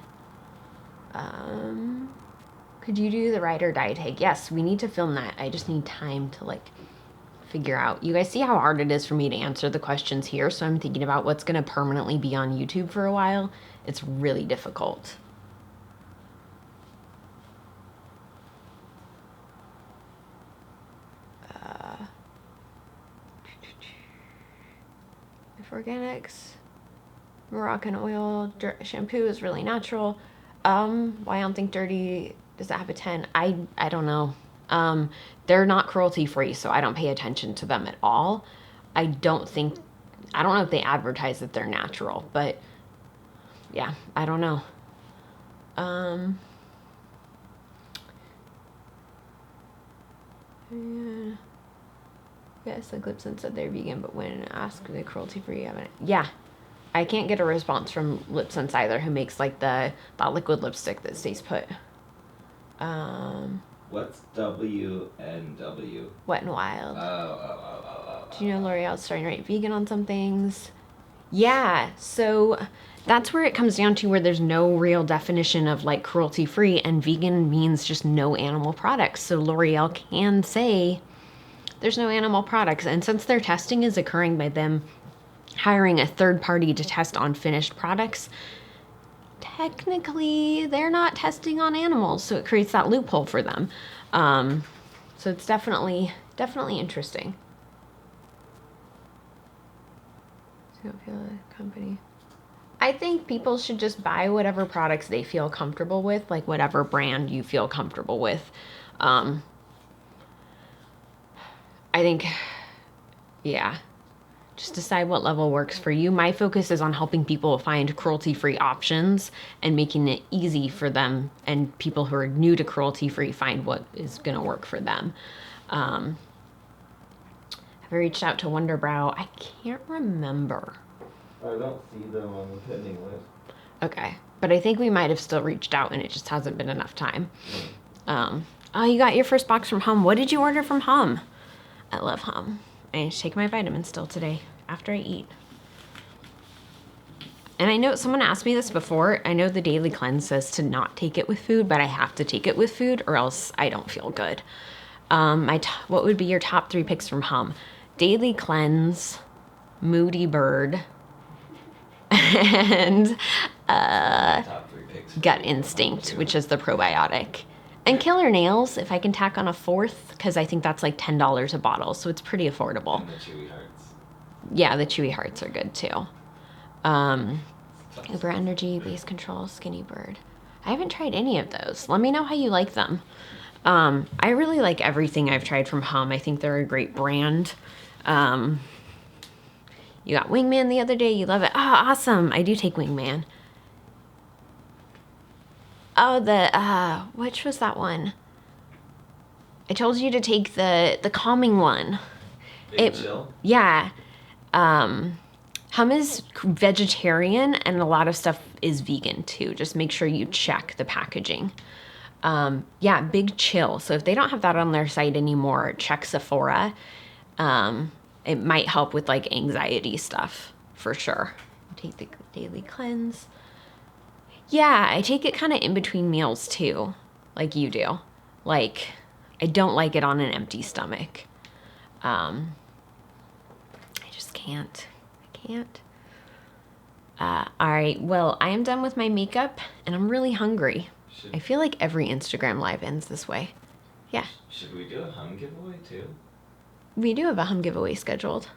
Could you do the ride or die tag? Yes, we need to film that. I just need time to like figure out. You guys see how hard it is for me to answer the questions here, so I'm thinking about what's going to permanently be on YouTube for a while. It's really difficult. Organics, Moroccan oil, shampoo is really natural. Why I don't think Dirty, does it have a 10? I don't know. They're not cruelty free, so I don't pay attention to them at all. I don't know if they advertise that they're natural, but yeah, I don't know. Yeah. Yes, like Lipson said they're vegan, but when asked, are they cruelty-free? Yeah, I can't get a response from Lipsense either, who makes like that liquid lipstick that stays put. What's WNW? Wet n Wild. Oh. Do you know L'Oreal's starting to write vegan on some things? Yeah, so that's where it comes down to where there's no real definition of like cruelty-free, and vegan means just no animal products. So L'Oreal can say there's no animal products. And since their testing is occurring by them hiring a third party to test on finished products, technically they're not testing on animals. So it creates that loophole for them. So it's definitely interesting. So I feel a company. I think people should just buy whatever products they feel comfortable with, like whatever brand you feel comfortable with. I think, yeah, just decide what level works for you. My focus is on helping people find cruelty-free options and making it easy for them, and people who are new to cruelty-free find what is going to work for them. Have I reached out to Wonderbrow? I can't remember. I don't see them on the pending list. Okay, but I think we might have still reached out and it just hasn't been enough time. Oh, you got your first box from Hum. What did you order from Hum? I love Hum. I need to take my vitamins still today after I eat. And I know someone asked me this before. I know the Daily Cleanse says to not take it with food, but I have to take it with food or else I don't feel good. What would be your top 3 picks from Hum? Daily Cleanse, Moody Bird, and Top 3 picks. Gut Instinct, which is the probiotic. And Killer Nails, if I can tack on a 4th, because I think that's like $10 a bottle, so it's pretty affordable. And the Chewy Hearts. Yeah, the Chewy Hearts are good too. Uber Energy, Base Control, Skinny Bird. I haven't tried any of those. Let me know how you like them. I really like everything I've tried from Hum. I think they're a great brand. You got Wingman the other day. You love it. Oh, awesome. I do take Wingman. Oh, which was that one? I told you to take the calming one. Big Chill? Yeah. Hum is vegetarian and a lot of stuff is vegan too. Just make sure you check the packaging. Yeah, Big Chill. So if they don't have that on their site anymore, check Sephora. It might help with like anxiety stuff for sure. Take the Daily Cleanse. Yeah, I take it kind of in between meals too, like you do. Like, I don't like it on an empty stomach. I just can't. I can't. All right, well, I am done with my makeup and I'm really hungry. I feel like every Instagram live ends this way. Yeah. Should we do a Hum giveaway too? We do have a Hum giveaway scheduled.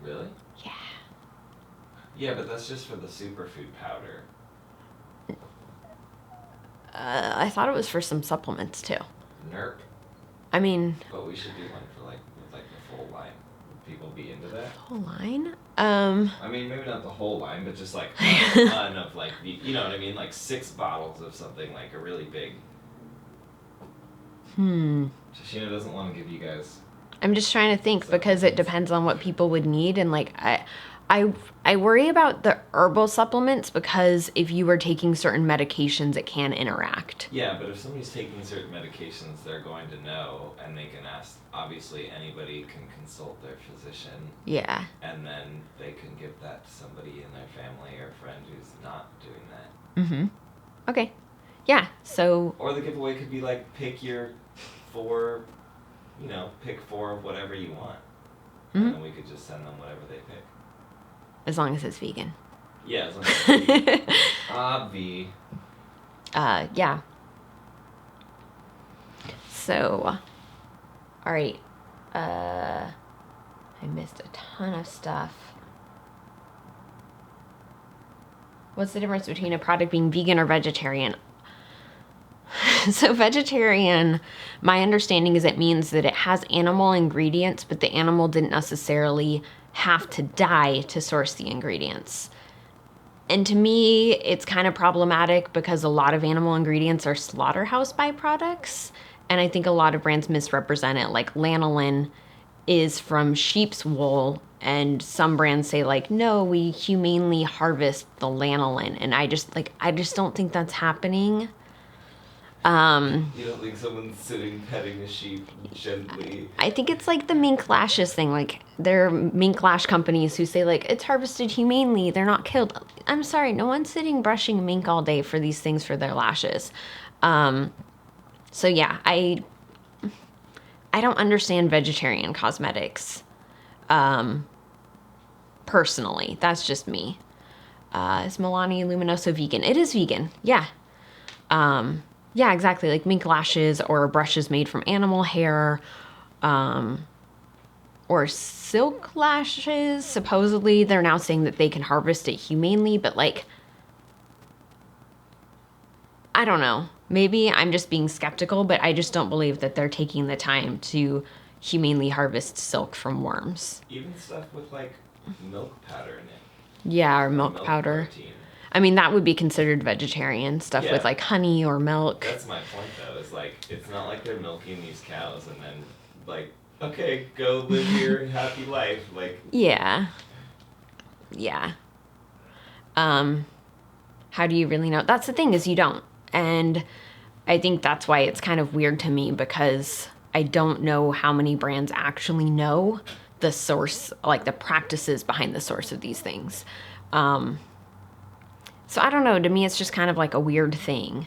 Really? Yeah. Yeah, but that's just for the superfood powder. I thought it was for some supplements too. Nerp. I mean... But we should do one for like, with like the full line. Would people be into that? Whole line? I mean, maybe not the whole line, but just like a ton of like, you know what I mean? Like 6 bottles of something like a really big. Tashina doesn't want to give you guys. I'm just trying to think because it depends on what people would need, and like I worry about the herbal supplements because if you are taking certain medications, it can interact. Yeah, but if somebody's taking certain medications, they're going to know, and they can ask. Obviously, anybody can consult their physician. Yeah. And then they can give that to somebody in their family or friend who's not doing that. Mm-hmm. Okay. Yeah. So. Or the giveaway could be like, pick your 4, pick 4 of whatever you want. Mm-hmm. And then we could just send them whatever they pick. As long as it's vegan. Yeah, as long as it's vegan. Obvi. Yeah. So, all right. I missed a ton of stuff. What's the difference between a product being vegan or vegetarian? So vegetarian, my understanding is it means that it has animal ingredients, but the animal didn't necessarily have to die to source the ingredients. And to me, it's kind of problematic because a lot of animal ingredients are slaughterhouse byproducts. And I think a lot of brands misrepresent it. Like lanolin is from sheep's wool. And some brands say like, no, we humanely harvest the lanolin. And I just don't think that's happening. You don't think someone's sitting petting a sheep gently? I think it's like the mink lashes thing. Like, there are mink lash companies who say, like, it's harvested humanely. They're not killed. I'm sorry. No one's sitting brushing mink all day for these things for their lashes. So, yeah, I don't understand vegetarian cosmetics. Personally. That's just me. Is Milani Luminoso vegan? It is vegan. Yeah. Yeah, exactly. Like mink lashes or brushes made from animal hair, or silk lashes. Supposedly, they're now saying that they can harvest it humanely, but like, I don't know. Maybe I'm just being skeptical, but I just don't believe that they're taking the time to humanely harvest silk from worms. Even stuff with like milk powder in it. Yeah, or milk powder. Protein. I mean, that would be considered vegetarian stuff with like honey or milk. That's my point, though. Is like it's not like they're milking these cows and then like, okay, go live your happy life. Like yeah. How do you really know? That's the thing is you don't, and I think that's why it's kind of weird to me because I don't know how many brands actually know the source, like the practices behind the source of these things. So I don't know, to me it's just kind of like a weird thing.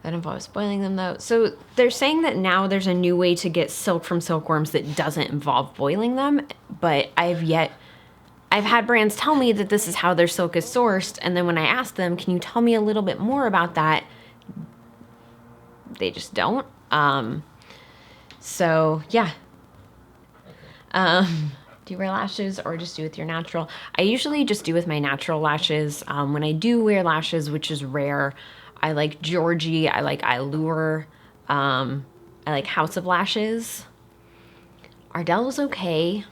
That involves boiling them though. So they're saying that now there's a new way to get silk from silkworms that doesn't involve boiling them, but I've had brands tell me that this is how their silk is sourced, and then when I ask them, can you tell me a little bit more about that? They just don't. So yeah. Do you wear lashes or just do with your natural? I usually just do with my natural lashes. When I do wear lashes, which is rare, I like Georgie, I like Allure, I like House of Lashes. Ardell is okay.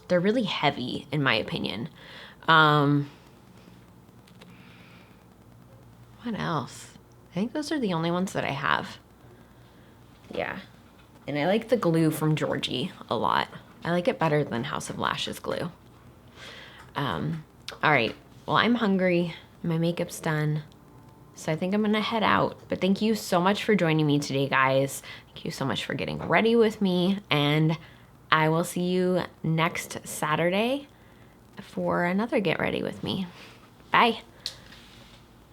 They're really heavy, in my opinion. What else? I think those are the only ones that I have. Yeah. And I like the glue from Georgie a lot. I like it better than House of Lashes glue. All right. Well, I'm hungry. My makeup's done. So I think I'm going to head out. But thank you so much for joining me today, guys. Thank you so much for getting ready with me. And I will see you next Saturday for another Get Ready with Me. Bye.